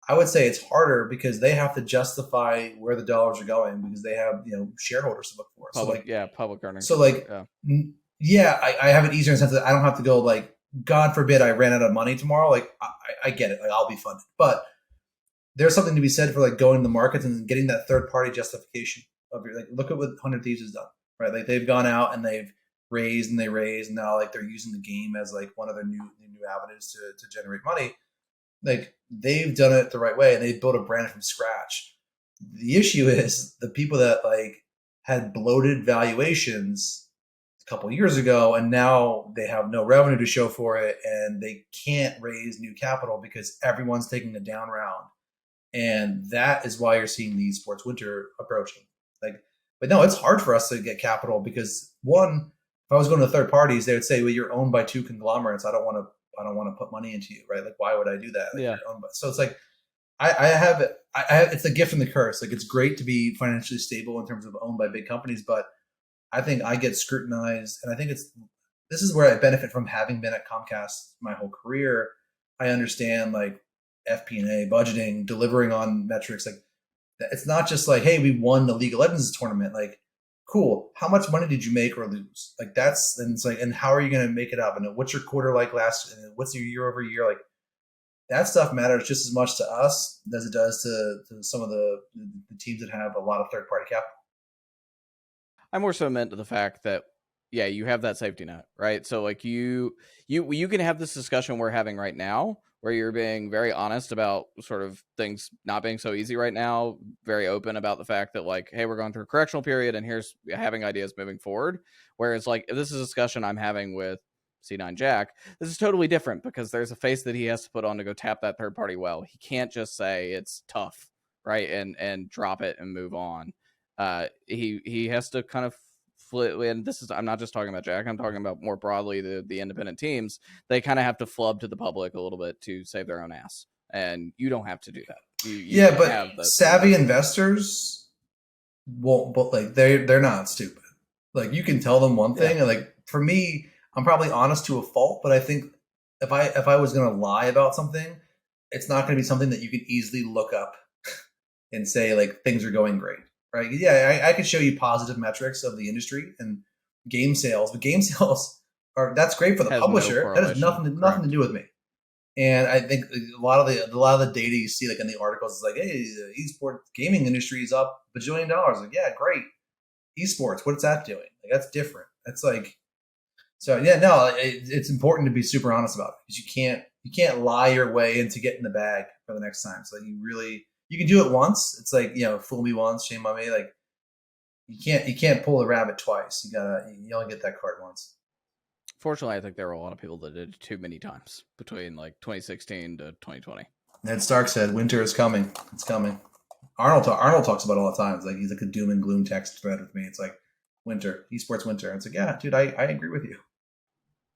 I would say it's harder because they have to justify where the dollars are going because they have shareholders to look for. Public earnings So report. like Yeah. yeah, I have it easier in the sense that I don't have to go like God forbid I ran out of money tomorrow. Like I get it, like I'll be funded, but there's something to be said for like going to the markets and getting that third party justification of your, like look at what 100 Thieves has done, right? Like they've gone out and they've raised and they raised, and now like they're using the game as like one of their new avenues to generate money. Like they've done it the right way and they've built a brand from scratch. The issue is the people that like had bloated valuations a couple years ago and now they have no revenue to show for it and they can't raise new capital because everyone's taking a down round, and that is why you're seeing the esports winter approaching. Like, but no, it's hard for us to get capital because one, if I was going to third parties, they would say, "Well, you're owned by two conglomerates. I don't want to put money into you, right? Like, why would I do that? Like, Yeah. you're owned by." So it's like I have it. I have, it's the gift and the curse. Like, it's great to be financially stable in terms of owned by big companies, but I think I get scrutinized, and I think this is where I benefit from having been at Comcast my whole career. I understand like FP&A, budgeting, delivering on metrics. Like it's not just like, hey, we won the League of Legends tournament. Like, cool. How much money did you make or lose? Like that's and it's like, and how are you going to make it up? And what's your quarter like last? And what's your year over year? Like that stuff matters just as much to us as it does to some of the teams that have a lot of third party capital. I more so meant to the fact that you have that safety net, right? So like you can have this discussion we're having right now where you're being very honest about sort of things not being so easy right now, very open about the fact that like, hey, we're going through a correctional period and here's having ideas moving forward. Whereas like if this is a discussion I'm having with C9 Jack, this is totally different because there's a face that he has to put on to go tap that third party well. He can't just say it's tough, right? And drop it and move on. He has to kind of flip, and this is, I'm not just talking about Jack, I'm talking about more broadly the independent teams. They kind of have to flub to the public a little bit to save their own ass, and you don't have to do that. You Yeah, can have but savvy investors won't. But like they're not stupid. Like you can tell them one thing, and like for me, I'm probably honest to a fault. But I think if I was going to lie about something, it's not going to be something that you can easily look up and say like things are going great, right? Yeah, I could show you positive metrics of the industry and game sales, but game sales are that's great for the has no publisher. That has correlation. nothing to do with me. And I think a lot of the data you see like in the articles is like, hey, the esports gaming industry is up $1 bajillion. Like, yeah, great. Esports, what's that doing? Like that's different. That's like so yeah, no, it's important to be super honest about it because you can't lie your way into getting the bag for the next time. So you can do it once. It's like, fool me once, shame on me. Like you can't pull a rabbit twice. You only get that card once. Fortunately, I think there were a lot of people that did it too many times between like 2016 to 2020. Ned Stark said, "Winter is coming. It's coming." Arnold talks about it all the time. It's like he's like a doom and gloom text thread with me. It's like winter, esports winter. And it's like, yeah, dude, I agree with you.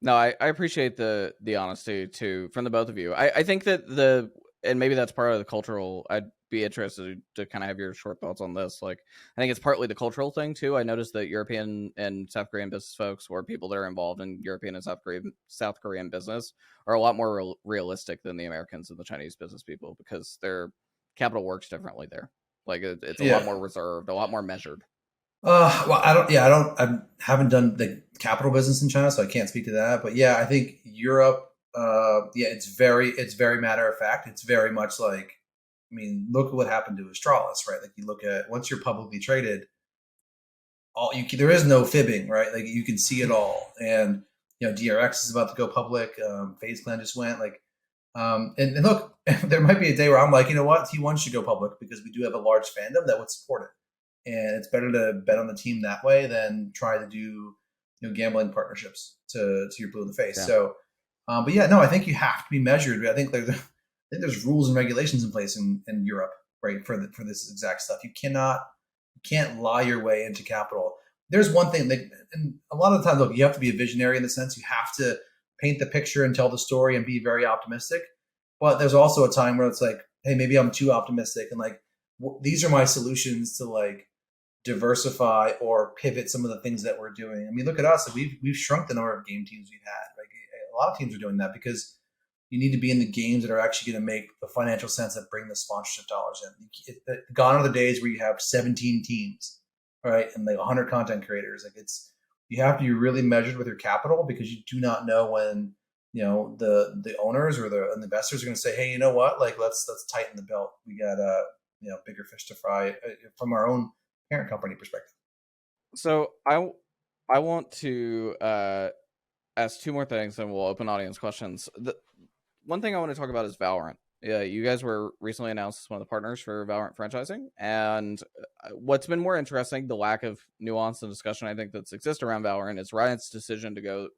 No, I appreciate the honesty too from the both of you. I think that and maybe that's part of the cultural. I'd be interested to kind of have your short thoughts on this. Like, I think it's partly the cultural thing too. I noticed that European and South Korean business folks, or people that are involved in European and South Korean business, are a lot more realistic than the Americans and the Chinese business people because their capital works differently there. Like, it's a lot more reserved, a lot more measured. Well, I don't. Yeah, I don't. I haven't done the capital business in China, so I can't speak to that. But yeah, I think Europe. Yeah, it's very matter of fact. It's very much like, I mean, look at what happened to Astralis, right? Like you look at once you're publicly traded, there is no fibbing, right? Like you can see it all, and DRX is about to go public. FaZe Clan just went like, and look, there might be a day where I'm like, you know what, T1 should go public because we do have a large fandom that would support it, and it's better to bet on the team that way than try to do gambling partnerships to your blue in the face. Yeah. So, but yeah, no, I think you have to be measured. I think there's rules and regulations in place in Europe, right, for this exact stuff. You can't lie your way into capital. There's one thing that, and a lot of the time, look, you have to be a visionary in the sense you have to paint the picture and tell the story and be very optimistic. But there's also a time where it's like, hey, maybe I'm too optimistic and like, these are my solutions to like diversify or pivot some of the things that we're doing. I mean, look at us. We've shrunk the number of game teams we've had. Like a lot of teams are doing that because you need to be in the games that are actually going to make the financial sense that bring the sponsorship dollars in. Gone are the days where you have 17 teams, right, and like 100 content creators. Like you have to be really measured with your capital because you do not know when the owners or the investors are going to say, hey, you know what, like let's tighten the belt. We got bigger fish to fry from our own parent company perspective. So I want to ask two more things, and we'll open audience questions. The one thing I want to talk about is Valorant. Yeah, you guys were recently announced as one of the partners for Valorant franchising, and what's been more interesting, the lack of nuance and discussion I think that's exist around Valorant is Riot's decision to go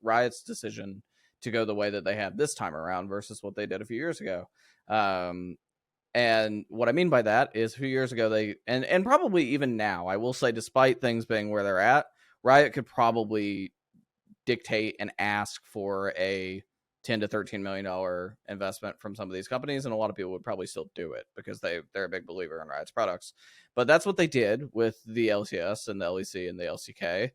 the way that they have this time around versus what they did a few years ago. And what I mean by that is a few years ago, and probably even now, I will say, despite things being where they're at, Riot could probably dictate and ask for a $10 to $13 million investment from some of these companies, and a lot of people would probably still do it because they're a big believer in Riot's products. But that's what they did with the LCS and the LEC and the LCK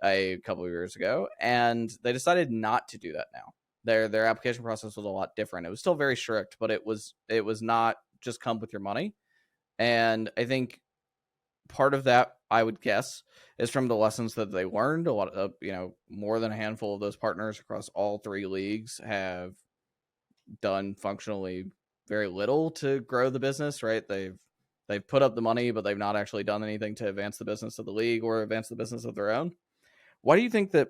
a couple of years ago, and they decided not to do that now. Their application process was a lot different. It was still very strict, but it was not just come with your money. And I think part of that, I would guess, is from the lessons that they learned. A lot of, more than a handful of those partners across all three leagues have done functionally very little to grow the business, right? They've put up the money, but they've not actually done anything to advance the business of the league or advance the business of their own. Why do you think that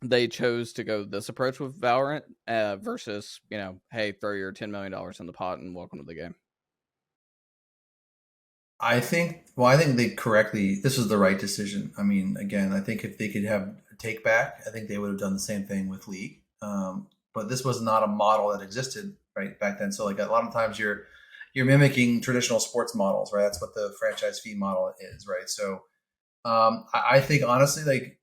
they chose to go this approach with Valorant versus, hey, throw your $10 million in the pot and welcome to the game? I think this was the right decision. I mean, again, I think if they could have a take back, I think they would have done the same thing with League. But this was not a model that existed right back then. So like a lot of times you're mimicking traditional sports models, right? That's what the franchise fee model is, right? So I think honestly, like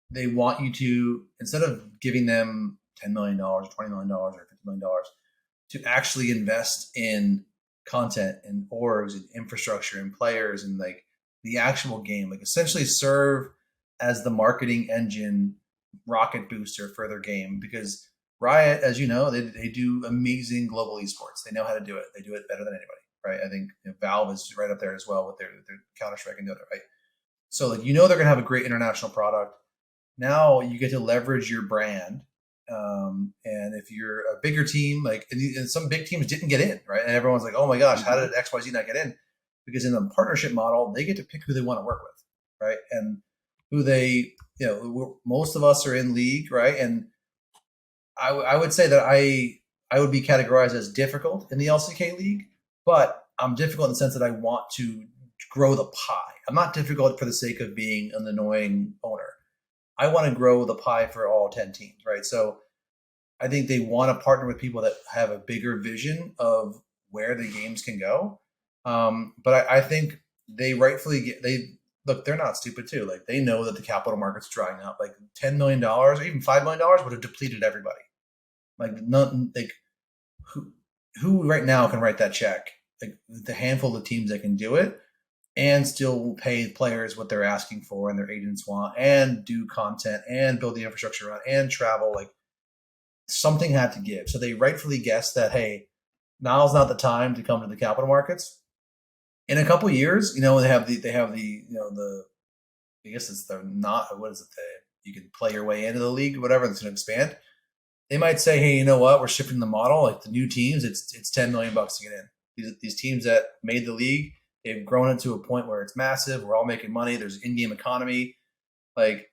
they want you to, instead of giving them $10 million, $20 million, or $50 million, to actually invest in content and orgs and infrastructure and players and like the actual game, like essentially serve as the marketing engine rocket booster for their game. Because Riot, as you know, they do amazing global esports. They know how to do it. They do it better than anybody, right? I think Valve is right up there as well with their Counter-Strike and the other, right? So like they're gonna have a great international product. Now you get to leverage your brand. And if you're a bigger team, like and some big teams didn't get in, right? And everyone's like, oh my gosh, how did XYZ not get in? Because in the partnership model, they get to pick who they want to work with, right? And who they, most of us are in league, right? And I would say that I would be categorized as difficult in the LCK league, but I'm difficult in the sense that I want to grow the pie. I'm not difficult for the sake of being an annoying owner. I want to grow the pie for all 10 teams, right? So I think they want to partner with people that have a bigger vision of where the games can go. But I think they rightfully look, they're not stupid too. Like they know that the capital market's drying up. Like $10 million or even $5 million would have depleted everybody. Like none, like who right now can write that check? Like the handful of teams that can do it and still pay players what they're asking for and their agents want and do content and build the infrastructure around and travel. Like something had to give. So they rightfully guessed that, hey, now's not the time to come to the capital markets. In a couple of years, they have the I guess it's the not, what is it? You can play your way into the league, whatever, that's going to expand. They might say, hey, you know what? We're shifting the model. Like the new teams, it's $10 million to get in. These teams that made the league, they've grown it to a point where it's massive. We're all making money. There's in-game economy. Like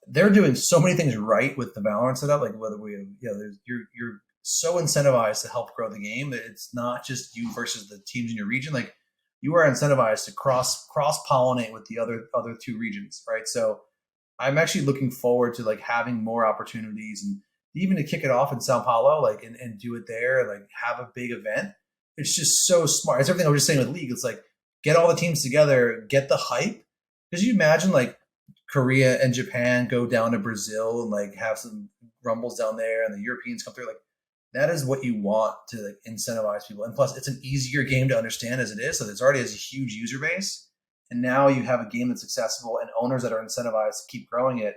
they're doing so many things right with the Valorant setup. Like whether you're so incentivized to help grow the game that it's not just you versus the teams in your region. Like you are incentivized to cross pollinate with the other two regions, right? So I'm actually looking forward to like having more opportunities and even to kick it off in Sao Paulo, like and do it there, and like have a big event. It's just so smart. It's everything I was just saying with League. It's like get all the teams together, get the hype. Because you imagine like Korea and Japan go down to Brazil and like have some rumbles down there, and the Europeans come through. Like that is what you want to like incentivize people. And plus, it's an easier game to understand as it is, so it's already has a huge user base. And now you have a game that's accessible and owners that are incentivized to keep growing it.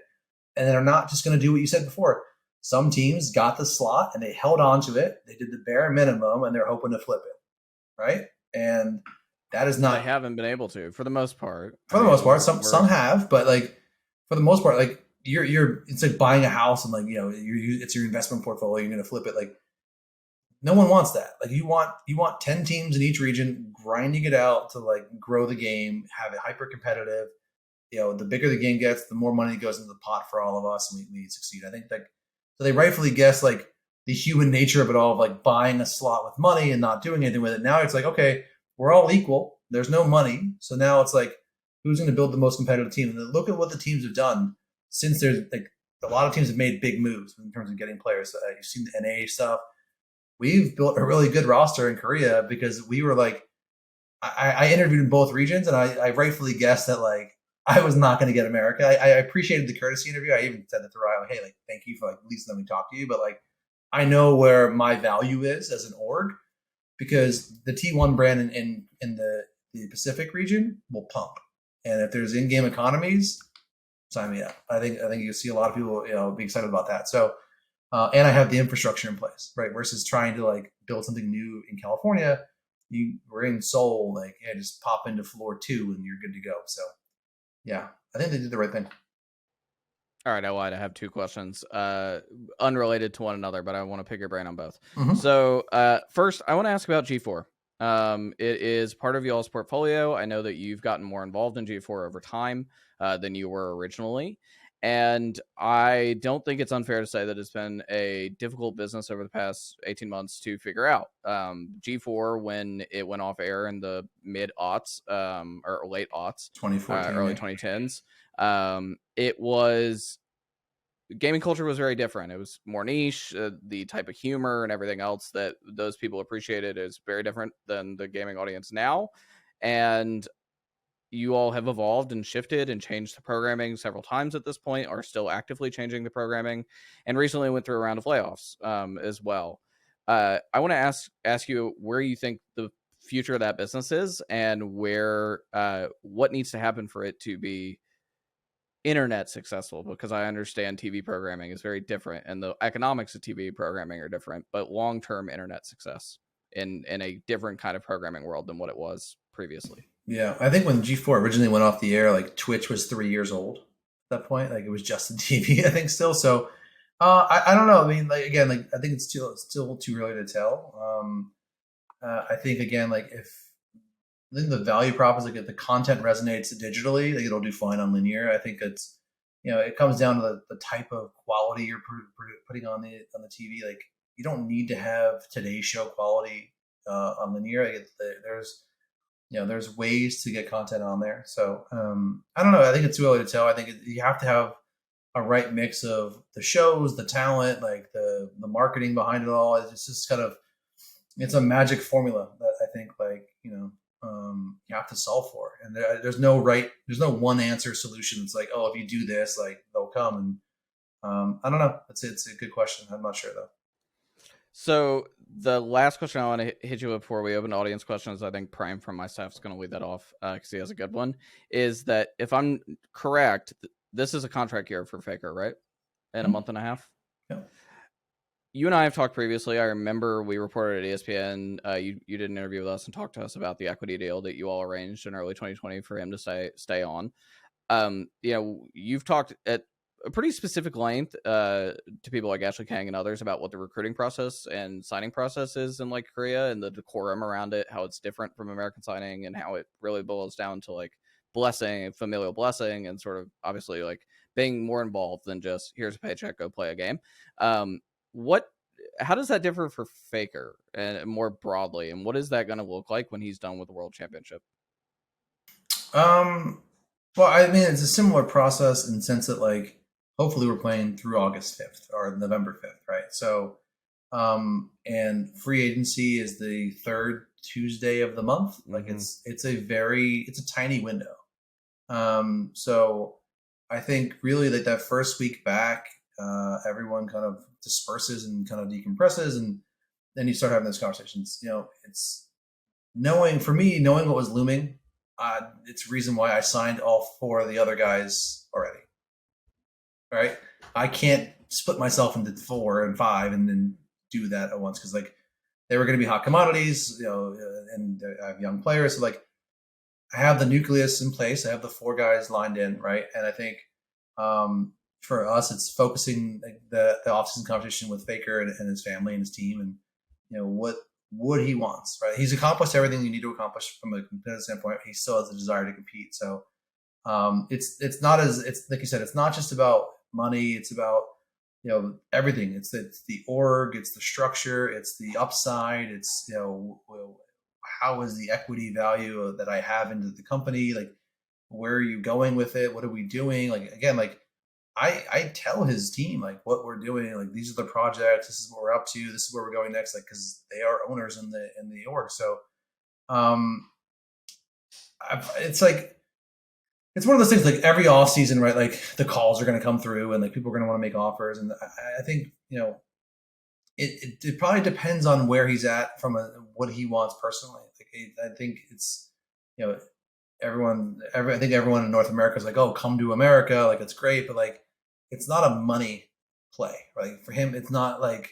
And they're not just going to do what you said before. Some teams got the slot and they held on to it. They did the bare minimum and they're hoping to flip it, right? And that is not. They haven't been able to, for the most part. For the most part, some have, but like for the most part, like you're it's like buying a house and like it's your investment portfolio. You're going to flip it. Like no one wants that. Like you want 10 teams in each region grinding it out to like grow the game, have it hyper competitive. The bigger the game gets, the more money goes into the pot for all of us, and we succeed. I think like so they rightfully guess like the human nature of it all, of like buying a slot with money and not doing anything with it. Now it's like, okay, we're all equal. There's no money, so now it's like who's going to build the most competitive team? And look at what the teams have done since there's like a lot of teams have made big moves in terms of getting players. You've seen the NA stuff. We've built a really good roster in Korea because we were like, I interviewed in both regions and I rightfully guessed that like I was not going to get America. I appreciated the courtesy interview. I even said it to Ryan, hey, like, thank you for like at least letting me talk to you. But like, I know where my value is as an org because the T1 brand in the Pacific region will pump. And if there's in-game economies, sign me up. I think you'll see a lot of people, be excited about that. So, and I have the infrastructure in place, right? Versus trying to like build something new in California. We're in Seoul, like, just pop into floor 2 and you're good to go. So, yeah, I think they did the right thing. All right, I lied. I have 2 questions, unrelated to one another, but I want to pick your brain on both. Mm-hmm. So, first, I want to ask about G4. It is part of y'all's portfolio. I know that you've gotten more involved in G4 over time than you were originally. And I don't think it's unfair to say that it's been a difficult business over the past 18 months to figure out. G4, when it went off air in the mid-aughts, or late aughts, 2014, early 2010s, it was... gaming culture was very different. It was more niche. The type of humor and everything else that those people appreciated is very different than the gaming audience now. And you all have evolved and shifted and changed the programming several times at this point, are still actively changing the programming, and recently went through a round of layoffs as well. I want to ask you where you think the future of that business is and where what needs to happen for it to be internet successful, because I understand TV programming is very different and the economics of TV programming are different, but long-term internet success in a different kind of programming world than what it was previously. Yeah, I think when G4 originally went off the air, like Twitch was 3 years old at that point. Like it was just the TV, I think, still. So I don't know. I mean, like again, like I think it's still too early to tell. I think again, like I think the value prop is like if the content resonates digitally, like it'll do fine on linear. I think it's it comes down to the type of quality you're putting on the TV. Like you don't need to have today's show quality on linear. Like there's ways to get content on there. So I don't know. I think it's too early to tell. I think you have to have a right mix of the shows, the talent, like the marketing behind it all. It's just kind of it's a magic formula that I think you have to solve for. And there's no one answer solution. It's like, oh, if you do this, like they'll come. And I don't know. It's a good question. I'm not sure though. So the last question I want to hit you with before we open audience questions, I think Prime from my staff is going to lead that off because he has a good one, is that if I'm correct, this is a contract year for Faker, right? In a month and a half? Yeah. You and I have talked previously. I remember we reported at ESPN. You did an interview with us and talked to us about the equity deal that you all arranged in early 2020 for him to stay on. You've talked at a pretty specific length to people like Ashley Kang and others about what the recruiting process and signing process is in like Korea and the decorum around it, how it's different from American signing and how it really boils down to like familial blessing, and sort of obviously like being more involved than just here's a paycheck, go play a game. How does that differ for Faker and more broadly, and what is that going to look like when he's done with the World Championship? Well, I mean, it's a similar process in the sense that like hopefully we're playing through August 5th or November 5th, right? So, and free agency is the third Tuesday of the month. Like it's a tiny window. So I think really like that first week back, everyone kind of disperses and kind of decompresses, and then you start having those conversations. It's knowing what was looming it's the reason why I signed all 4 of the other guys already. Right? I can't split myself into 4 and 5 and then do that at once because like they were going to be hot commodities, and I have young players. So like I have the nucleus in place. I have the 4 guys lined in, right? And I think for us, it's focusing the offseason competition with Faker and his family and his team, and what he wants, right? He's accomplished everything you need to accomplish from a competitive standpoint. He still has a desire to compete. So it's not as it's like you said, it's not just about money. It's about everything. It's the org, it's the structure, it's the upside. It's how is the equity value that I have into the company? Like, where are you going with it? What are we doing? Like again, like I tell his team like what we're doing. Like these are the projects. This is what we're up to. This is where we're going next. Like because they are owners in the org. So um, it's like it's one of those things like every off season, right? Like the calls are going to come through and like people are going to want to make offers. And I think, it probably depends on where he's at from what he wants personally. Like, I think it's, you know, I think everyone in North America is like, oh, come to America. Like it's great. But like, it's not a money play, right? For him, it's not like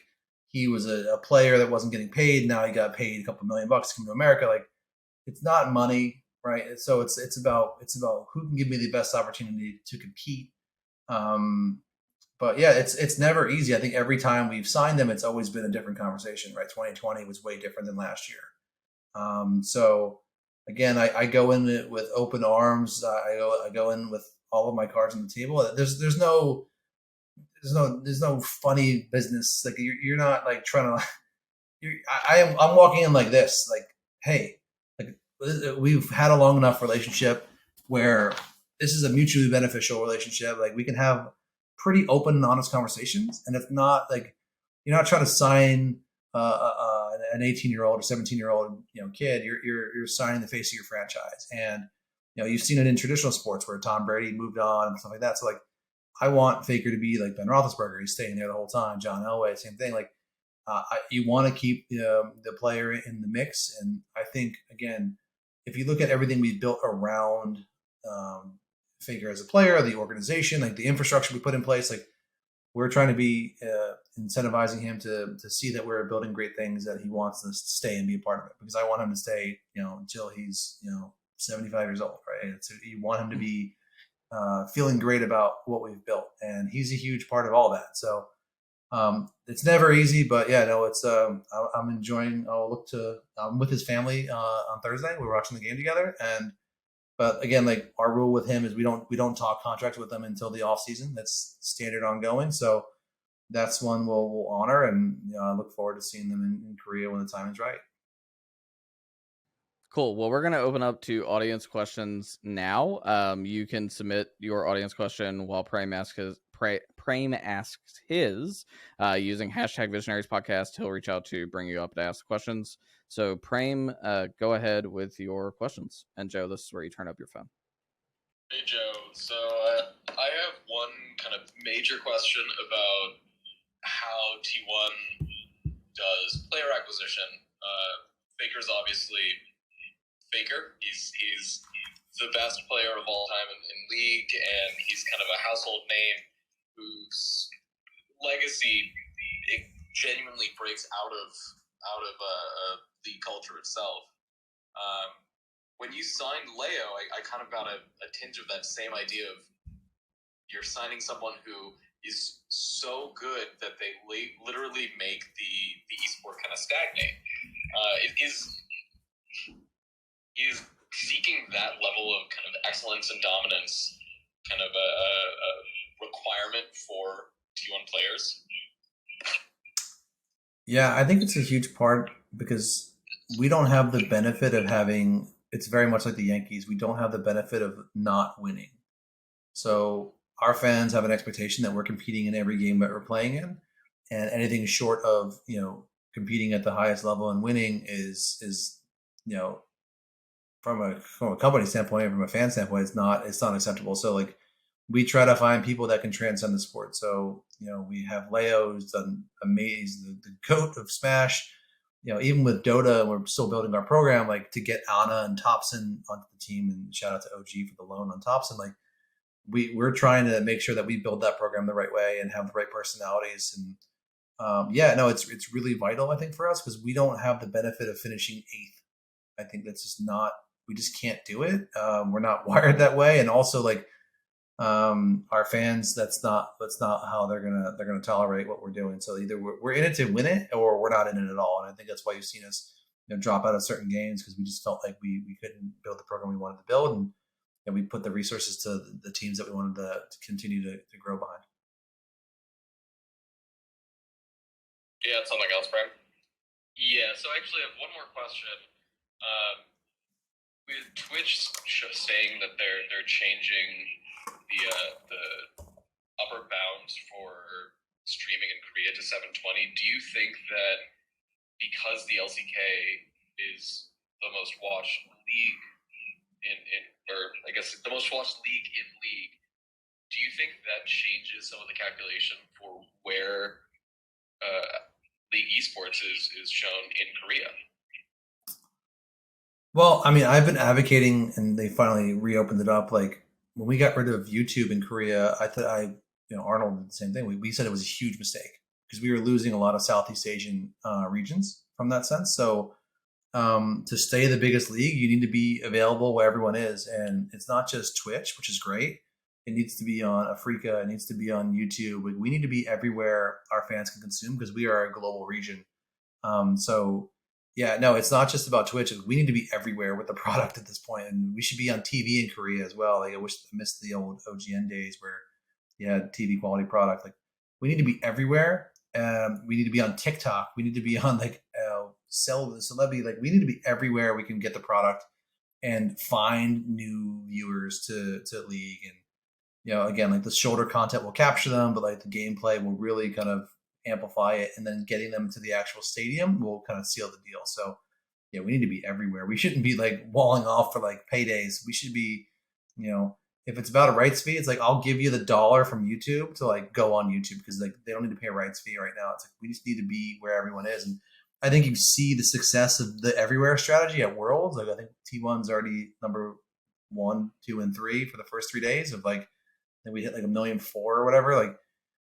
he was a player that wasn't getting paid. Now he got paid a couple $1,000,000 to come to America. Like it's not money, right? So it's about who can give me the best opportunity to compete. Um, but yeah, it's never easy. I think every time we've signed them, it's always been a different conversation, right? 2020 was way different than last year. So again, I go in it with open arms. I go in with all of my cards on the table. There's no funny business. Like you're not like trying to. I'm walking in like this, like, hey, like we've had a long enough relationship where this is a mutually beneficial relationship. Like we can have pretty open and honest conversations, and if not, like you're not trying to sign an 18-year-old or 17-year-old kid. You're signing the face of your franchise, and you've seen it in traditional sports where Tom Brady moved on and stuff like that. So like I want Faker to be like Ben Roethlisberger. He's staying there the whole time. John Elway, same thing. Like you want to keep the player in the mix. And I think, again, if you look at everything we built around Faker as a player, the organization, like the infrastructure we put in place, like we're trying to be incentivizing him to see that we're building great things that he wants to stay and be a part of it. Because I want him to stay, until he's 75 years old, right? So you want him to be feeling great about what we've built, and he's a huge part of all that. So it's never easy, but yeah, no, it's I'm enjoying. I'm with his family on Thursday. We're watching the game together, but again, like our rule with him is we don't talk contracts with them until the off season. That's standard ongoing. So that's one we'll honor, and I look forward to seeing them in Korea when the time is right. Cool. Well, we're going to open up to audience questions now. You can submit your audience question while Prime asks his using hashtag Visionaries Podcast. He'll reach out to bring you up to ask questions. So, Prime, go ahead with your questions. And Joe, this is where you turn up your phone. Hey, Joe. So I have one kind of major question about how T1 does player acquisition. Faker's obviously Faker. He's the best player of all time in League, and he's kind of a household name whose legacy genuinely breaks out of the culture itself. When you signed Leo, I kind of got a tinge of that same idea of you're signing someone who is so good that they literally make the esport kind of stagnate. Is seeking that level of kind of excellence and dominance kind of a requirement for T1 players? Yeah, I think it's a huge part because we don't have the benefit of having. It's very much like the Yankees. We don't have the benefit of not winning. So our fans have an expectation that we're competing in every game that we're playing in, and anything short of competing at the highest level and winning is from a company standpoint, from a fan standpoint, it's not acceptable. So like we try to find people that can transcend the sport. So we have Leo who's done amazing, the goat of Smash. even with Dota, we're still building our program, like to get Anna and Thompson onto the team, and shout out to OG for the loan on Thompson. Like we're trying to make sure that we build that program the right way and have the right personalities. And it's really vital, I think, for us, because we don't have the benefit of finishing 8th. I think that's just not, we just can't do it. We're not wired that way. And also like, our fans, that's not how they're gonna tolerate what we're doing. So either we're in it to win it, or we're not in it at all. And I think that's why you've seen us drop out of certain games, because we just felt like we couldn't build the program we wanted to build, and we put the resources to the teams that we wanted to continue to grow behind. Yeah, something else, Brian. Yeah, so I actually have one more question. With Twitch saying that they're changing the upper bounds for streaming in Korea to 720, do you think that because the LCK is the most watched league or I guess the most watched league in league, do you think that changes some of the calculation for where league esports is shown in Korea? Well, I mean, I've been advocating, and they finally reopened it up. Like when we got rid of YouTube in Korea, I thought Arnold did the same thing. We said it was a huge mistake because we were losing a lot of Southeast Asian regions from that sense. So to stay the biggest league, you need to be available where everyone is, and it's not just Twitch, which is great. It needs to be on Africa. It needs to be on YouTube. We need to be everywhere our fans can consume, because we are a global region. It's not just about Twitch. We need to be everywhere with the product at this point, and we should be on TV in Korea as well. Like I missed the old OGN days where you had TV quality product. Like we need to be everywhere. We need to be on TikTok. We need to be on celebrity. Like we need to be everywhere we can get the product and find new viewers to League. And again, like the shoulder content will capture them, but like the gameplay will really kind of amplify it, and then getting them to the actual stadium will kind of seal the deal. So yeah, we need to be everywhere. We shouldn't be like walling off for like paydays. We should be, if it's about a rights fee, it's like I'll give you the $1 from YouTube to like go on YouTube, because like they don't need to pay a rights fee right now. It's like we just need to be where everyone is. And I think you see the success of the everywhere strategy at Worlds. Like I think T1's already number 1, 2, and 3 for the first 3 days of like, and we hit like 1.4 million or whatever. Like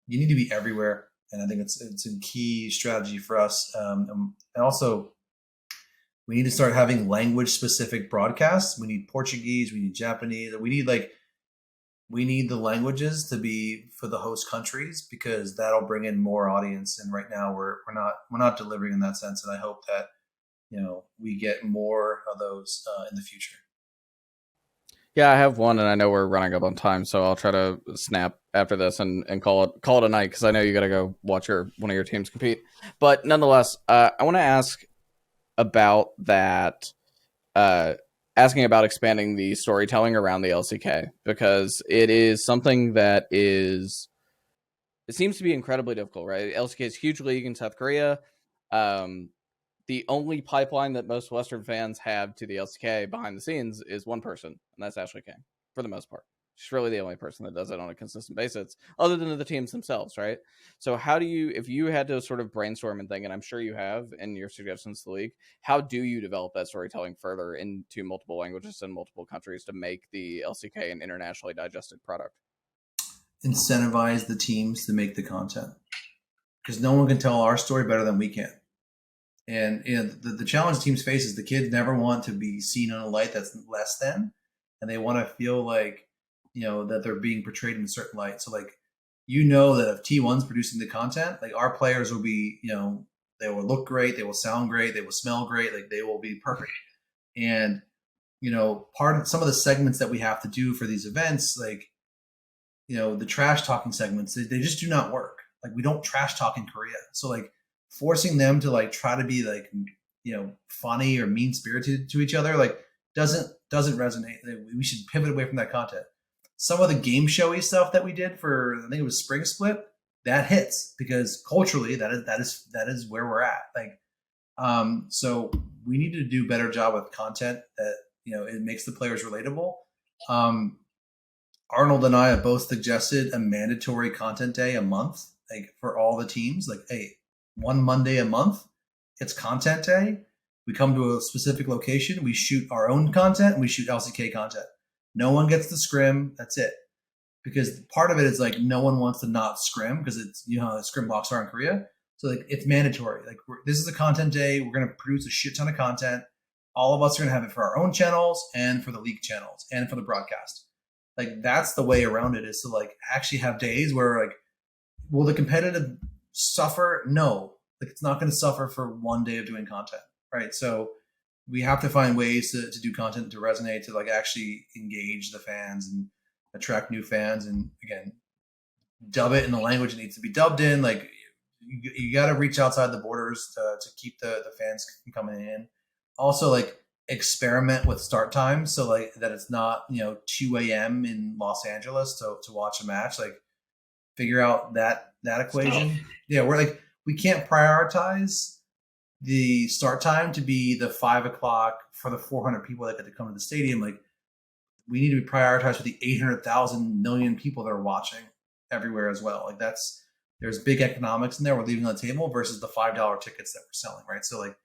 you need to be everywhere. And I think it's a key strategy for us. And also, we need to start having language specific broadcasts. We need Portuguese. We need Japanese. We need the languages to be for the host countries, because that'll bring in more audience. And right now we're not delivering in that sense. And I hope that we get more of those in the future. Yeah, I have one, and I know we're running up on time, so I'll try to snap after this and call it a night, because I know you got to go watch one of your teams compete. But nonetheless, I want to ask about that, asking about expanding the storytelling around the LCK, because it is something that it seems to be incredibly difficult, right? LCK is a huge league in South Korea. The only pipeline that most Western fans have to the LCK behind the scenes is one person, and that's Ashley King, for the most part. She's really the only person that does it on a consistent basis, other than the teams themselves, right? So how do you, if you had to sort of brainstorm and think, and I'm sure you have in your suggestions to the league, how do you develop that storytelling further into multiple languages and multiple countries to make the LCK an internationally digested product? Incentivize the teams to make the content, because no one can tell our story better than we can. And the challenge teams face is the kids never want to be seen in a light that's less than, and they want to feel like that they're being portrayed in a certain light. So like that if T1's producing the content, like our players will be they will look great, they will sound great, they will smell great, like they will be perfect. And part of some of the segments that we have to do for these events, like the trash talking segments, they just do not work. Like we don't trash talk in Korea, so like forcing them to like try to be like funny or mean spirited to each other like doesn't resonate. We should pivot away from that content. Some of the game showy stuff that we did for, I think it was Spring Split, that hits because culturally that is where we're at. Like so we need to do a better job with content that it makes the players relatable. Arnold and I have both suggested a mandatory content day a month, like for all the teams, like hey, one Monday a month, it's content day. We come to a specific location. We shoot our own content and we shoot LCK content. No one gets the scrim. That's it. Because part of it is like no one wants to not scrim because it's, you know, how the scrim blocks are in Korea. So like it's mandatory. Like this is a content day. We're going to produce a shit ton of content. All of us are going to have it for our own channels and for the league channels and for the broadcast. Like that's the way around it, is to like actually have days where like, will the competitive suffer? No, like it's not going to suffer for one day of doing content, right? So we have to find ways to do content to resonate, to like actually engage the fans and attract new fans. And again, dub it in the language it needs to be dubbed in. Like you got to reach outside the borders to keep the fans from coming in. Also, like experiment with start times, so like that it's not, you know, 2 a.m. in Los Angeles to watch a match. Like figure out that equation. Yeah, we're like, we can't prioritize the start time to be the 5 o'clock for the 400 people that get to come to the stadium. Like we need to be prioritized for the 800,000 million people that are watching everywhere as well. Like there's big economics in there we're leaving on the table versus the $5 tickets that we're selling, right? So like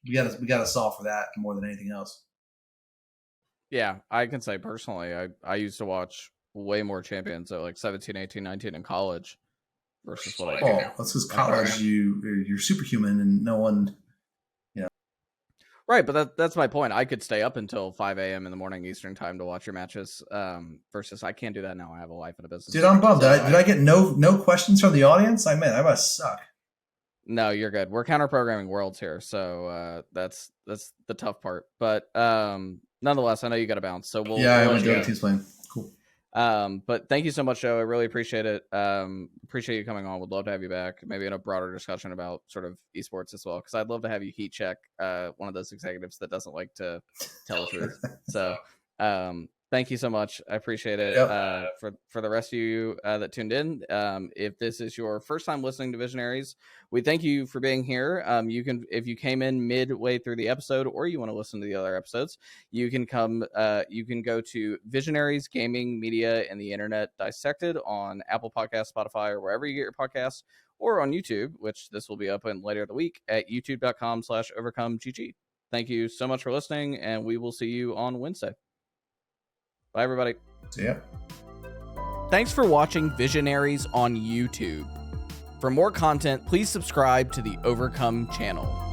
we gotta solve for that more than anything else. Yeah, I can say personally, I used to watch way more champions at like 17, 18, 19 in college versus what I do. Oh, that's because college, you're superhuman and no one, you know. Right, but that's my point. I could stay up until 5 a.m. in the morning Eastern time to watch your matches, versus I can't do that now. I have a life and a business. Dude, I'm bummed. Did I get no questions from the audience? I must suck. No, you're good. We're counter programming worlds here, so that's the tough part. But nonetheless, I know you got to bounce, so we'll. Yeah, I want to go to teams playing. Cool. But thank you so much, Joe. I really appreciate it. Appreciate you coming on. Would love to have you back, maybe in a broader discussion about sort of esports as well, because I'd love to have you heat check one of those executives that doesn't like to tell the truth. So thank you so much. I appreciate it. Yep. For the rest of you that tuned in, if this is your first time listening to Visionaries, we thank you for being here. You can, if you came in midway through the episode or you want to listen to the other episodes, you can go to Visionaries Gaming Media and the Internet Dissected on Apple Podcasts, Spotify, or wherever you get your podcasts, or on YouTube, which this will be up in later in the week at youtube.com/overcomegg. Thank you so much for listening, and we will see you on Wednesday. Bye, everybody. See ya. Thanks for watching Visionaries on YouTube. For more content, please subscribe to the Overcome channel.